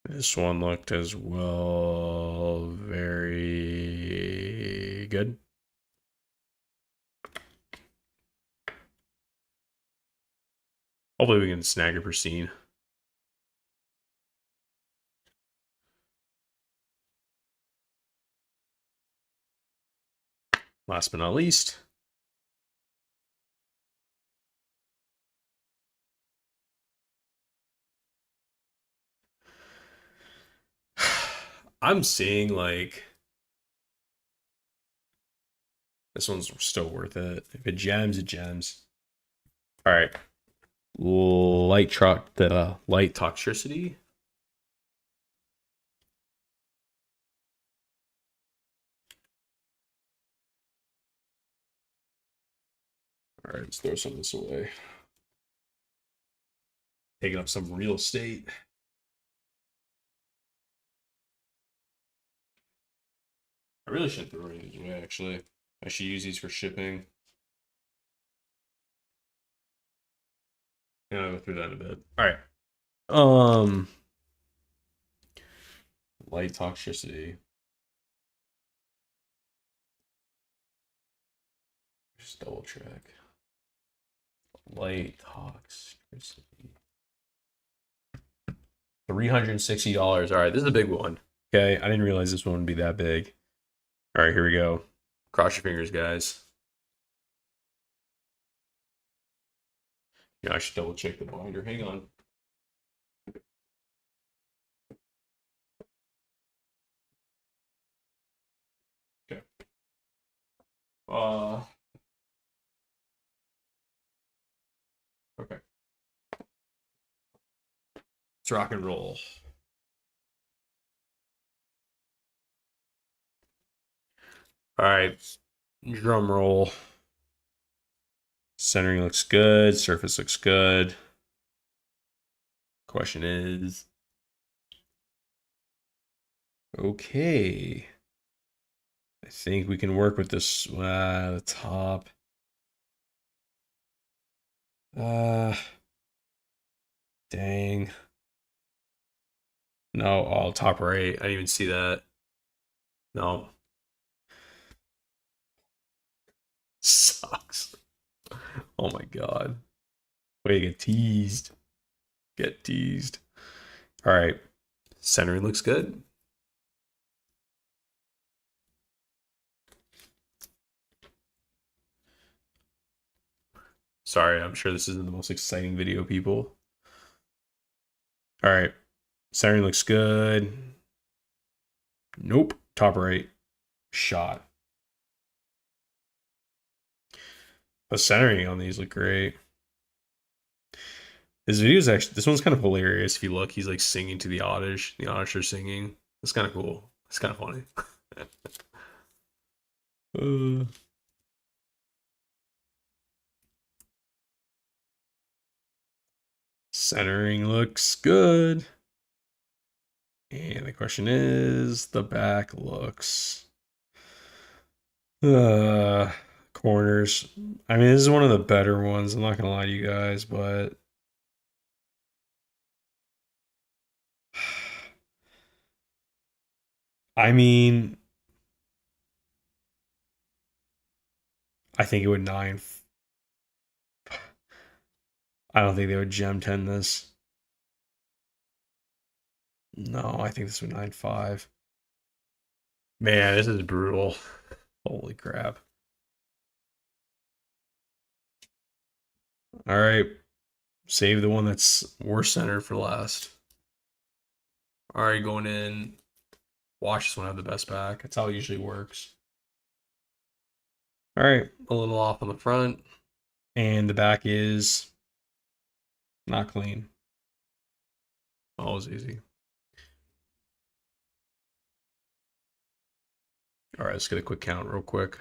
This one looked as well. Very good. Hopefully we can snag a pristine. Last but not least. I'm seeing like this one's still worth it. If it gems, it gems. All right. Light toxicity. All right, let's throw some of this away. Taking up some real estate. I really shouldn't throw any of these away, actually. I should use these for shipping. Yeah, I'll go through that in a bit. All right. Light toxicity. Just double check. Light toxicity. $360. All right, this is a big one. Okay, I didn't realize this one would be that big. All right, here we go. Cross your fingers, guys. Yeah, I should double check the binder. Hang on. Okay. Okay. Let's rock and roll. All right. Drum roll. Centering looks good. Surface looks good. Question is, okay. I think we can work with this the top. Dang. No, oh, top right. I didn't even see that. No. Sucks. Oh my god. Way to get teased. Get teased. All right. Centering looks good. Sorry, I'm sure this isn't the most exciting video, people. All right. Centering looks good. Nope. Top right. Shot. The centering on these look great. His video is actually, this one's kind of hilarious. If you look, he's like singing to the Oddish. The Oddish are singing. It's kind of cool. It's kind of funny. Centering looks good. And the question is, the back looks. Corners. I mean, this is one of the better ones. I'm not gonna lie to you guys, but I mean, I think it would 9. I don't think they would gem 10 this. No, I think this would 9.5. Man, this is brutal. Holy crap. All right. Save the one that's worse center for last. Alright, going in. Watch this one have the best back. That's how it usually works. Alright, a little off on the front. And the back is not clean. Always easy. Alright, let's get a quick count real quick.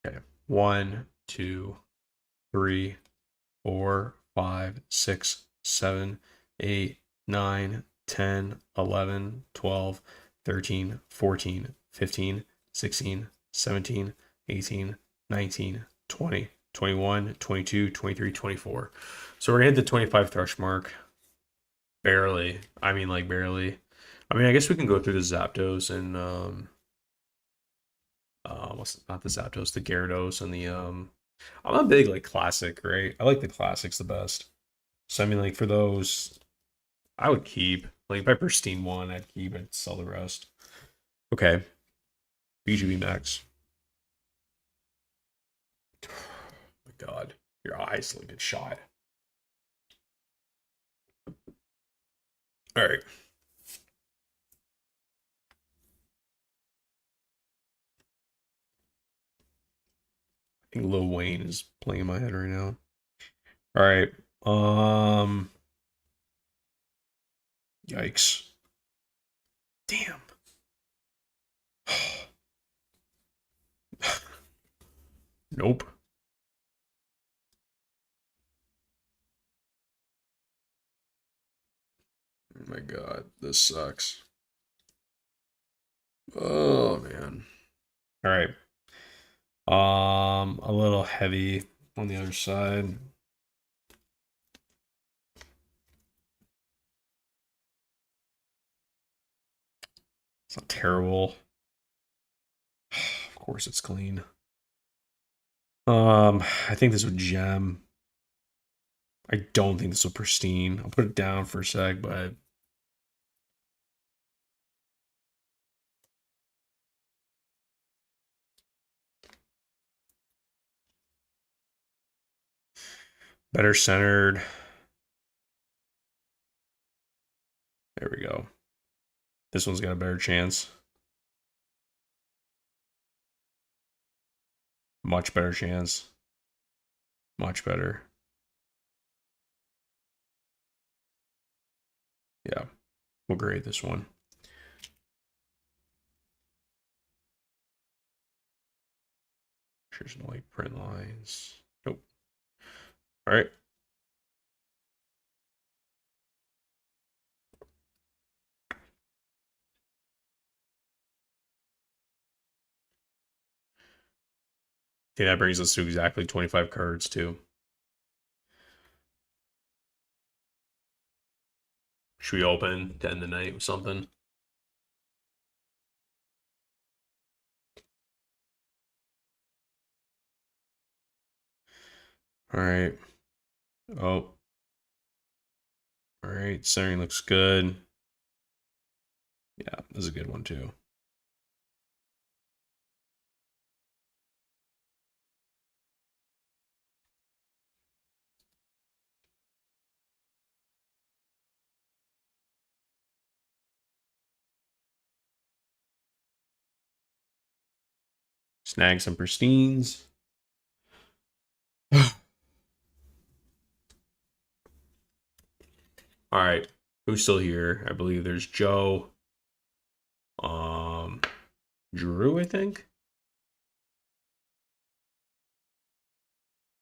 Okay. 1, 2, 3, 4, 5, 6, 7, 8, 9, 10, 11, 12, 13, 14, 15, 16, 17, 18, 19, 20, 21, 22, 23, 24. So we're gonna hit the 25 thrush mark. Barely. I mean, like, barely. I mean, I guess we can go through the Zapdos and what's not the Zapdos, the Gyarados and the I'm a big like classic, right? I like the classics the best. So I mean, like, for those, I would keep. Like, if I pristine one, I'd keep it, sell the rest. Okay. BGB Max. Oh my god. Your eyes look at shot. Alright. I think Lil Wayne is playing in my head right now. Alright. Yikes. Damn. Nope. Oh my god, this sucks. Oh man. All right. A little heavy on the other side. It's not terrible. Of course it's clean. I think this would gem. I don't think this will pristine. I'll put it down for a sec, but better centered. There we go. This one's got a better chance. Much better chance. Much better. Yeah, we'll grade this one. There's no like print lines. Nope. All right. Okay, that brings us to exactly 25 cards too. Should we open to end the night with something? All right. Oh. All right. Centering looks good. Yeah, this is a good one too. Snag some pristines. All right. Who's still here? I believe there's Joe. Um, Drew, I think.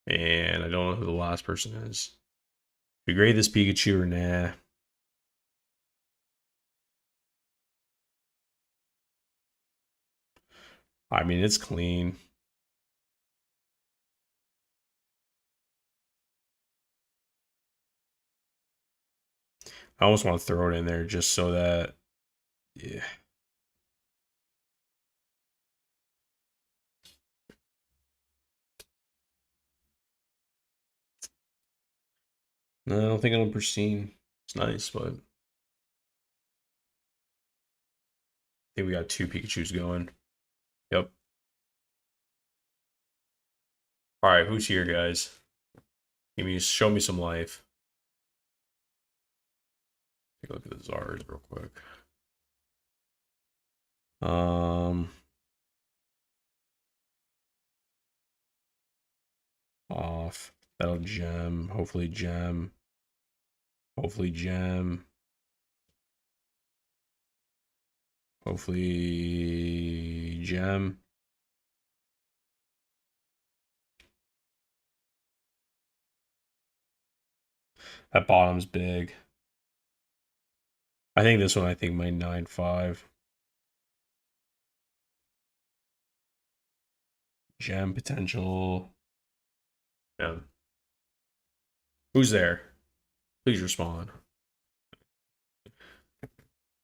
And I don't know who the last person is. Should we grade this Pikachu or nah? I mean, it's clean. I almost want to throw it in there just so that, yeah. No, I don't think it'll pristine. It's nice, but I think we got two Pikachus going. Yep. All right, who's here, guys? Show me some life. Take a look at the Zars real quick. Off. That'll gem. Hopefully gem. Hopefully gem. Hopefully gem. That bottom's big. I think this one, I think my 9.5. Gem potential. Yeah. Who's there? Please respond.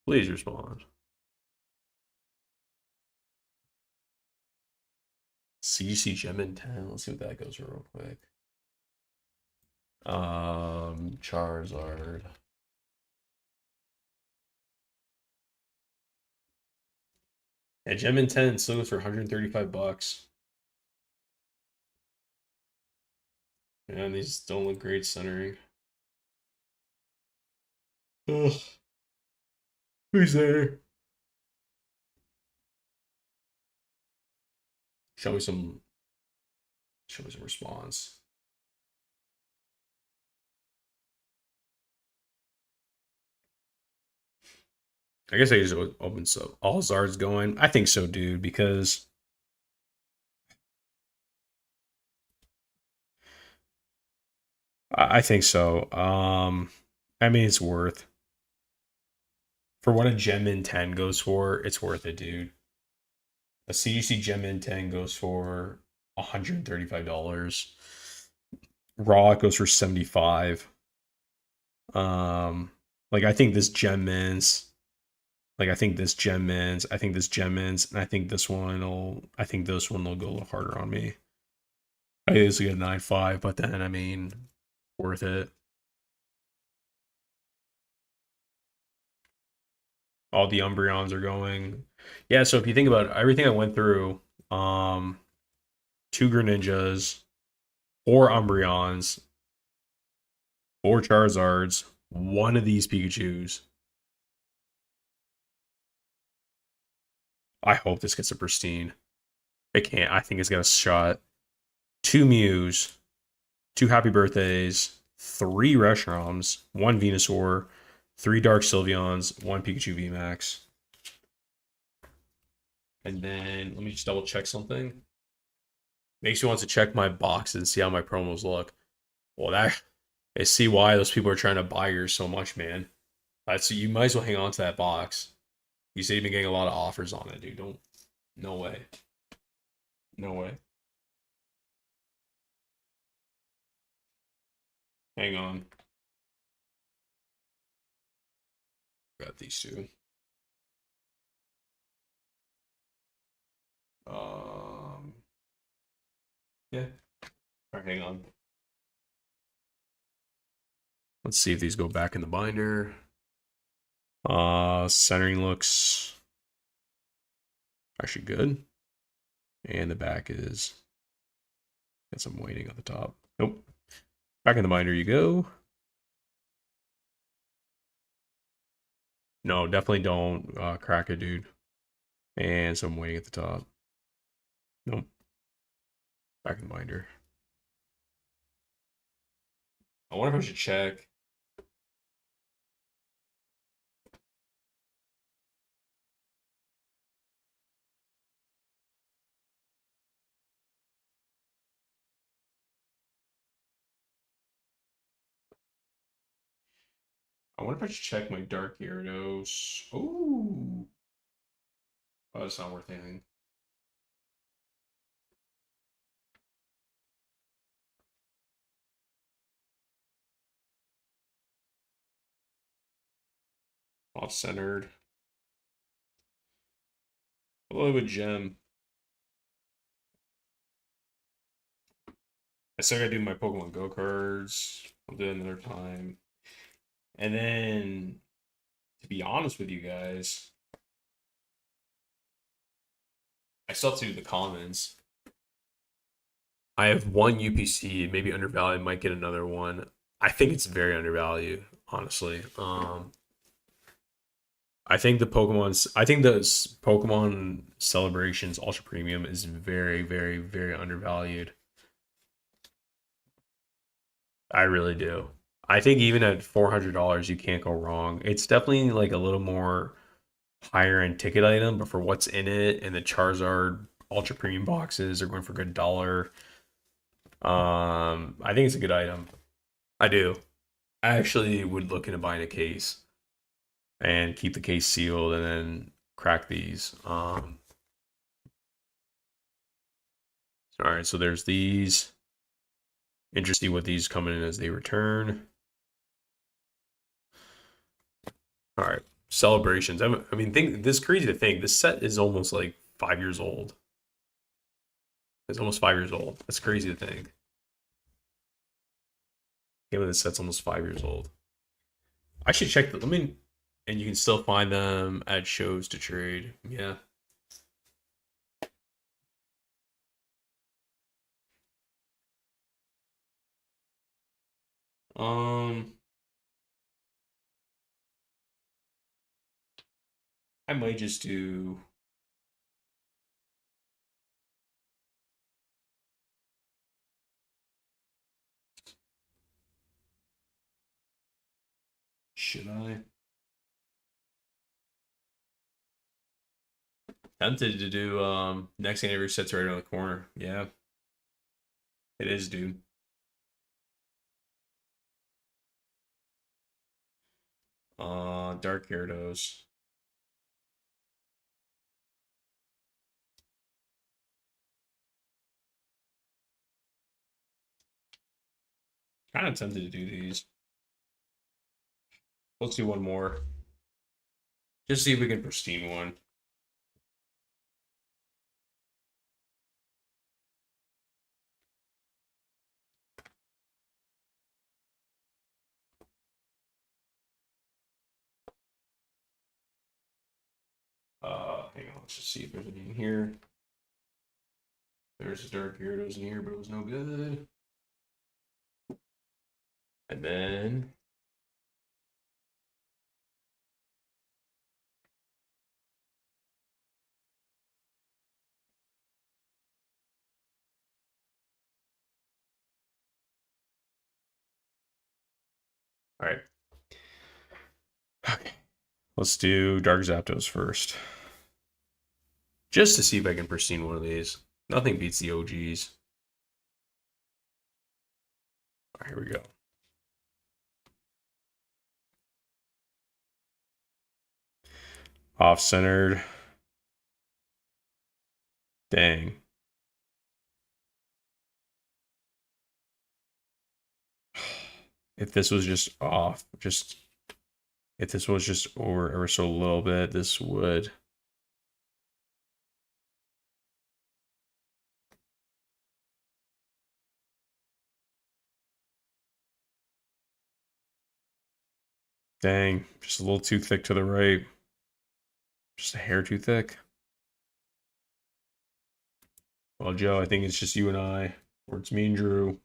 Please respond. CGC gem in 10. Let's see what that goes for real quick. Charizard. Yeah, gem in 10 still goes for 135 bucks. And these don't look great centering. Ugh. Who's there? Show me some response. I guess I just open so all Zard's going. I think so, dude, because I think so. I mean it's worth for what a gem in 10 goes for, it's worth it, dude. A CGC gem in 10 goes for $135. Raw goes for 75. Like I think this gem mints. Like I think this gem mints. I think this gem mints, and I think this one will. I think this one will go a little harder on me. I think this will get 9.5, but then I mean, worth it. All the Umbreons are going. Yeah, so if you think about everything I went through, 2 Greninjas, 4 Umbreons, 4 Charizards, 1 of these Pikachus. I hope this gets a pristine. It can't. I think it's got a shot. 2 Mews, 2 Happy Birthdays, 3 Reshiroms, 1 Venusaur, 3 Dark Sylveons, 1 Pikachu VMAX. And then let me just double check something. Makes me want to check my boxes and see how my promos look. Well, I see why those people are trying to buy yours so much, man. So you might as well hang on to that box. You say you've been getting a lot of offers on it, dude. Don't. No way. No way. Hang on. Got these two. Yeah. All right, hang on. Let's see if these go back in the binder. Centering looks actually good. And the back is got some whiting at the top. Nope. Back in the binder you go. No, definitely don't crack it, dude. And some whiting at the top. Nope. Back in the binder. I wonder if I should check. I wonder if I should check my Dark Gyarados. Ooh. Oh, that's not worth anything. Off centered. Hello with gem. I still gotta do my Pokemon Go cards. I'll do it another time. And then, to be honest with you guys, I still have to do the commons. I have one UPC, maybe undervalued. Might get another one. I think it's very undervalued, honestly. I think the Pokemon Celebrations Ultra Premium is very, very, very undervalued. I really do. I think even at $400, you can't go wrong. It's definitely like a little more higher end ticket item, but for what's in it and the Charizard Ultra Premium boxes are going for a good dollar. I think it's a good item. I do. I actually would look into buying a case and keep the case sealed and then crack these. All right, so there's these. Interesting what these come in as they return. All right, celebrations. I mean, think this is crazy to think. This set is almost like 5 years old. It's almost 5 years old. That's crazy to think. Yeah, this set's almost 5 years old. I should check the. Let me, and you can still find them at shows to trade. Yeah. Um, I might just do. Should I? Tempted to do next anniversary sets right around the corner. Yeah, it is, dude. Dark Gyarados. Kind of tempted to do these. Let's do one more. Just see if we can pristine one. Hang on, let's just see if there's any in here. There's a Dark Gyarados in here, but it was no good. And then all right. Okay. Let's do Dark Zapdos first. Just to see if I can pristine one of these. Nothing beats the OGs. All right, here we go. Off-centered. Dang. If this was just off, if this was just over ever so little bit, this would. Dang, just a little too thick to the right. Just a hair too thick. Well, Joe, I think it's just you and I, or it's me and Drew.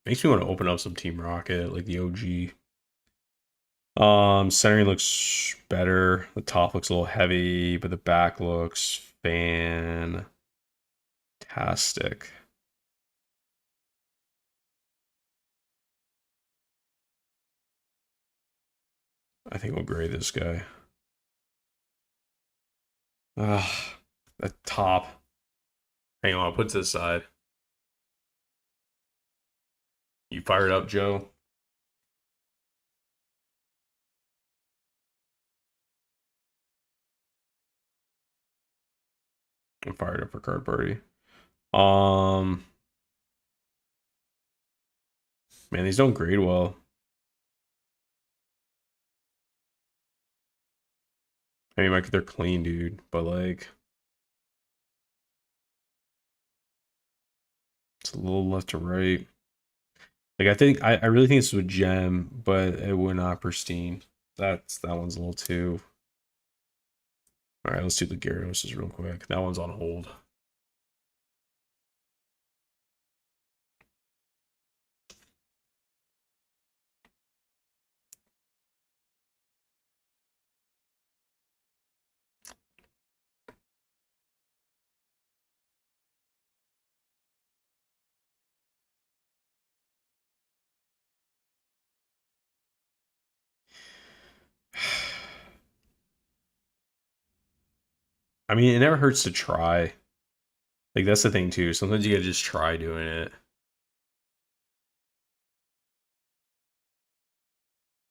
Makes me want to open up some Team Rocket, like the OG. Centering looks better. The top looks a little heavy, but the back looks fantastic. I think we'll grade this guy. Ah, the top. Hang on, I'll put to the side. You fired up, Joe? I'm fired up for card party. Um, Man, these don't grade well. I mean, like they're clean, dude, but like it's a little left to right. Like I really think this was a gem, but it would not pristine. that one's a little too. All right, let's do the Gyarados real quick. That one's on hold. I mean, it never hurts to try. Like, that's the thing, too. Sometimes you gotta just try doing it.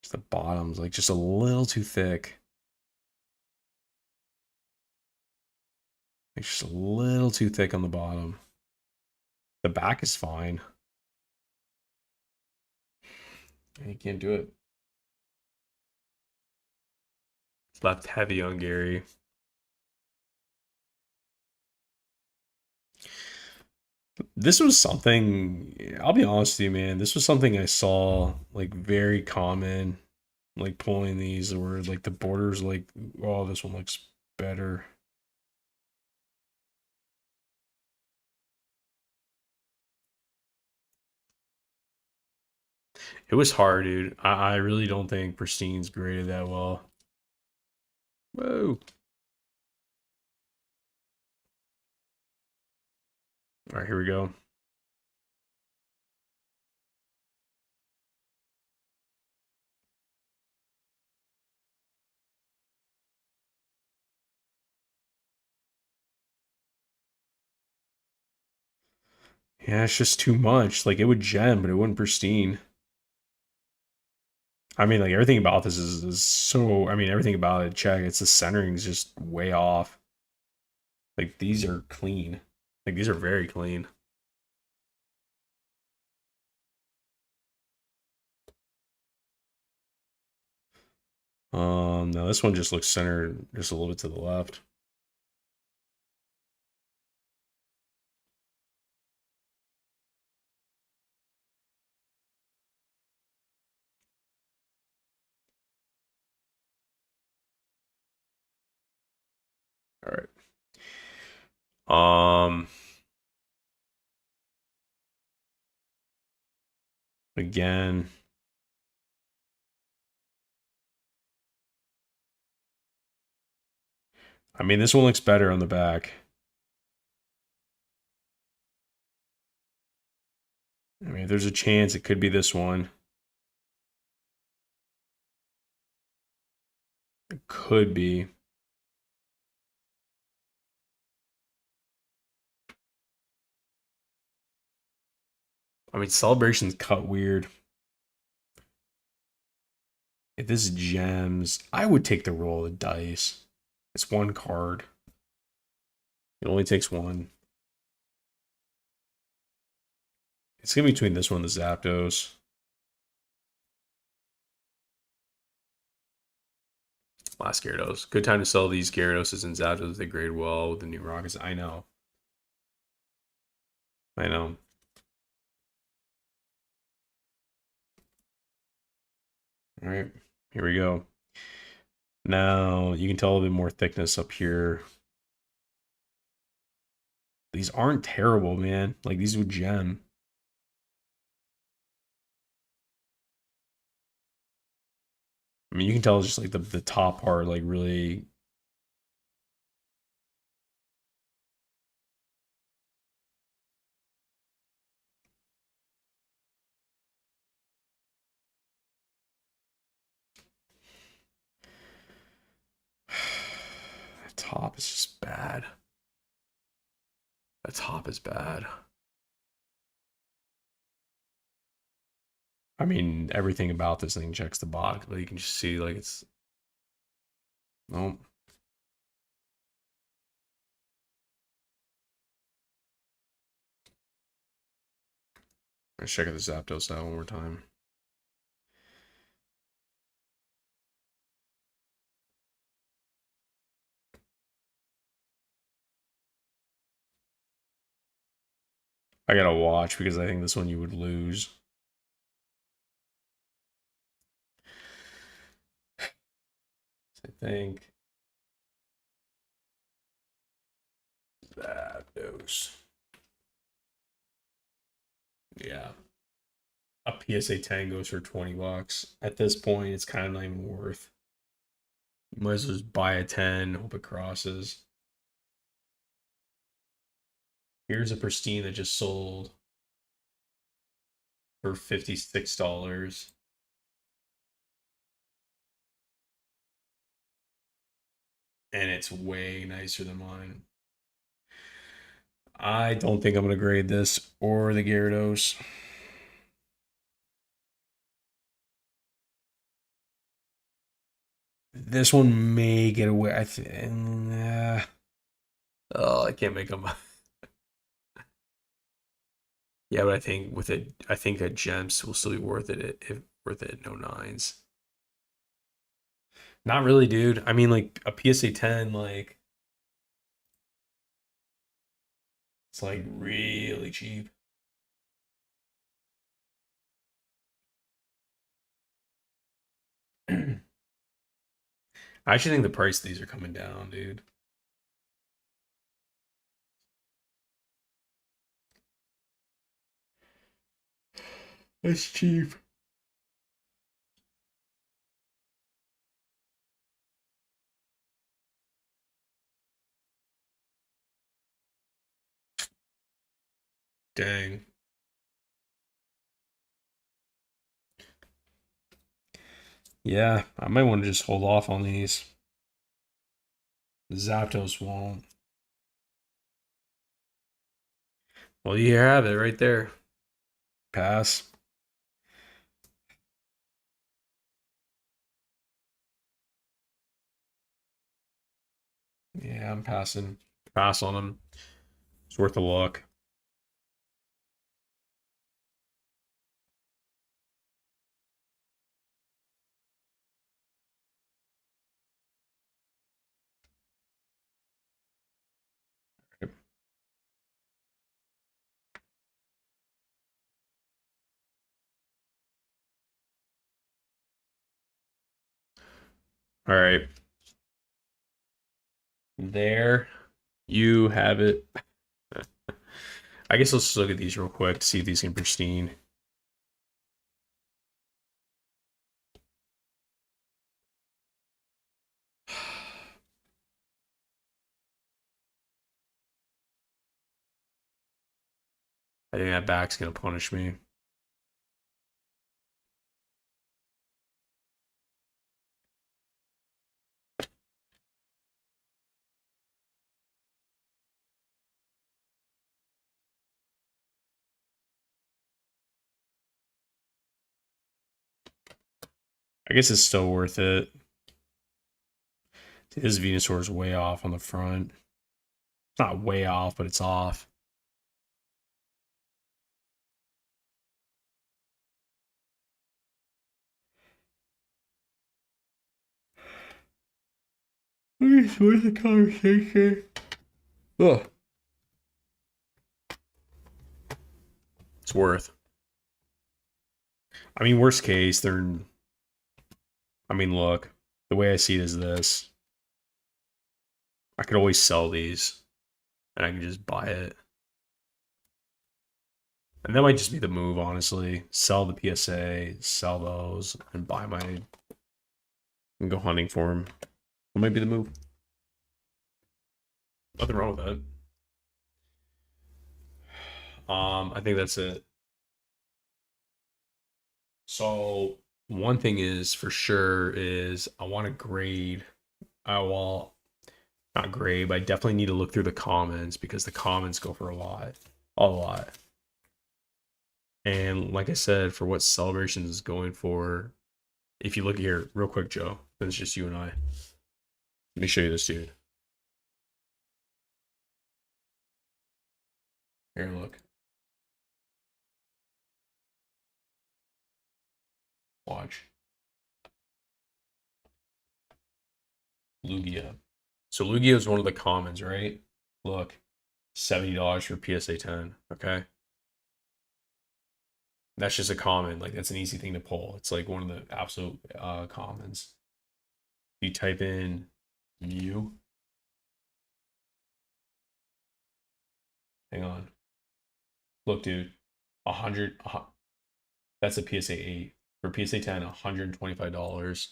Just the bottom's, like, just a little too thick. It's just a little too thick on the bottom. The back is fine. You can't do it. It's left heavy on Gary. This was something, I'll be honest with you, man. This was something I saw like very common, like pulling these where like the borders, like, oh, this one looks better. It was hard, dude. I really don't think Pristine's graded that well. Whoa. All right, here we go. Yeah, it's just too much. Like, it would gem, but it wouldn't pristine. I mean, like, everything about this is so, I mean, everything about it, check. It's the centering's just way off. Like, these are clean. Like, these are very clean. No, this one just looks centered just a little bit to the left. All right. Again. I mean, this one looks better on the back. I mean, there's a chance it could be this one. It could be. I mean, Celebration's cut weird. If this is gems, I would take the roll of the dice. It's one card. It only takes one. It's gonna be between this one and the Zapdos. Last Gyarados. Good time to sell these Gyarados and Zapdos. They grade well with the new rockets. I know. I know. All right, here we go. Now you can tell a little bit more thickness up here. These aren't terrible, man. Like, these would gem. I mean, you can tell just like the top part, like, really. The top is just bad. The top is bad. I mean, everything about this thing checks the box, but you can just see like it's. Nope. Let's check out the Zapdos out one more time. I gotta watch because I think this one you would lose. I think. Zapdos. Yeah. A PSA 10 goes for 20 bucks. At this point, it's kind of not even worth. You might as well just buy a 10, hope it crosses. Here's a pristine that just sold for $56. And it's way nicer than mine. I don't think I'm going to grade this or the Gyarados. This one may get away. I think. Oh, I can't make them. Yeah, but I think with it, I think that gems will still be worth it if worth it. No nines. Not really, dude. I mean, like a PSA 10, like it's like really cheap. I actually think the price of these are coming down, dude. That's cheap. Dang. Yeah, I might want to just hold off on these. Zapdos won't. Well, you have it right there. Pass. Yeah, I'm passing. Pass on them. It's worth a look. All right. There you have it. I guess let's just look at these real quick to see if these can pristine. I think that back's gonna punish me. I guess it's still worth it. His Venusaur is way off on the front. It's not way off, but it's off. It's worth the conversation. Ugh. It's worth. I mean, worst case, they're. I mean, look. The way I see it is this. I could always sell these, and I can just buy it. And that might just be the move, honestly. Sell the PSA, sell those, and buy my. And go hunting for them. That might be the move. Nothing wrong with that. I think that's it. So one thing is for sure is I want to grade. I will not grade, but I definitely need to look through the comments because the comments go for a lot, a lot. And like I said, for what Celebrations is going for, if you look here real quick, Joe, then it's just you and I. Let me show you this, dude. Here, look. Watch. Lugia. So Lugia is one of the commons, right? Look, $70 for PSA 10. Okay. That's just a common. Like that's an easy thing to pull. It's like one of the absolute commons. You type in Mew. Hang on. Look, dude. 100. That's a PSA 8. For PSA 10, $125.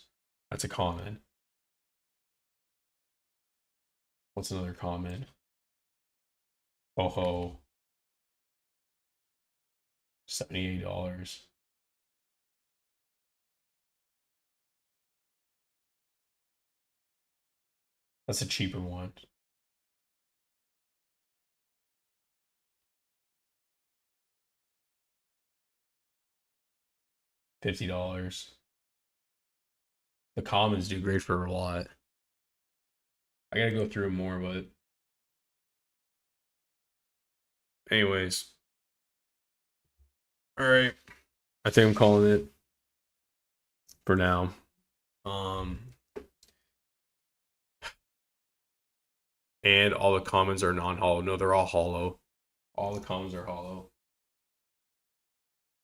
That's a common. What's another common? Ho-Ho. $78. That's a cheaper one. $50. The commons do great for a lot. I gotta go through more, but anyways. All right. I think I'm calling it for now. And all the commons are non-hollow. No, they're all hollow. All the commons are hollow.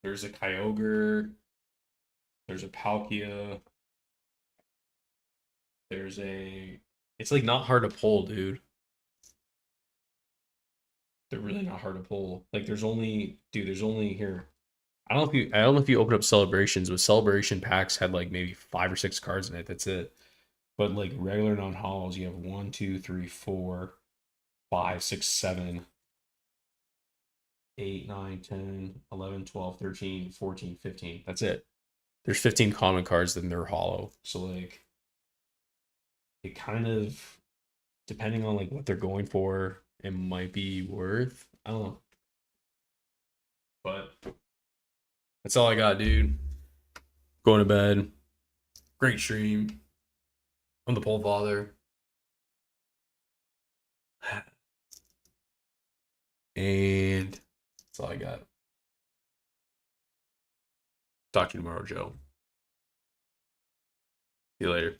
There's a Kyogre. There's a Palkia. There's a. It's like not hard to pull, dude. They're really not hard to pull. Like there's only, dude. There's only here. I don't know if you open up celebrations, but celebration packs had like maybe 5 or 6 cards in it. That's it. But like regular non-hollows, you have 1, 2, 3, 4, 5, 6, 7, 8, 9, 10, 11, 12, 13, 14, 15. That's it. There's 15 common cards, then they're hollow. So like it kind of, depending on like what they're going for, it might be worth. I don't know. But that's all I got, dude. Going to bed. Great stream. I'm the pole father. And that's all I got. Talk to you tomorrow, Joe. See you later.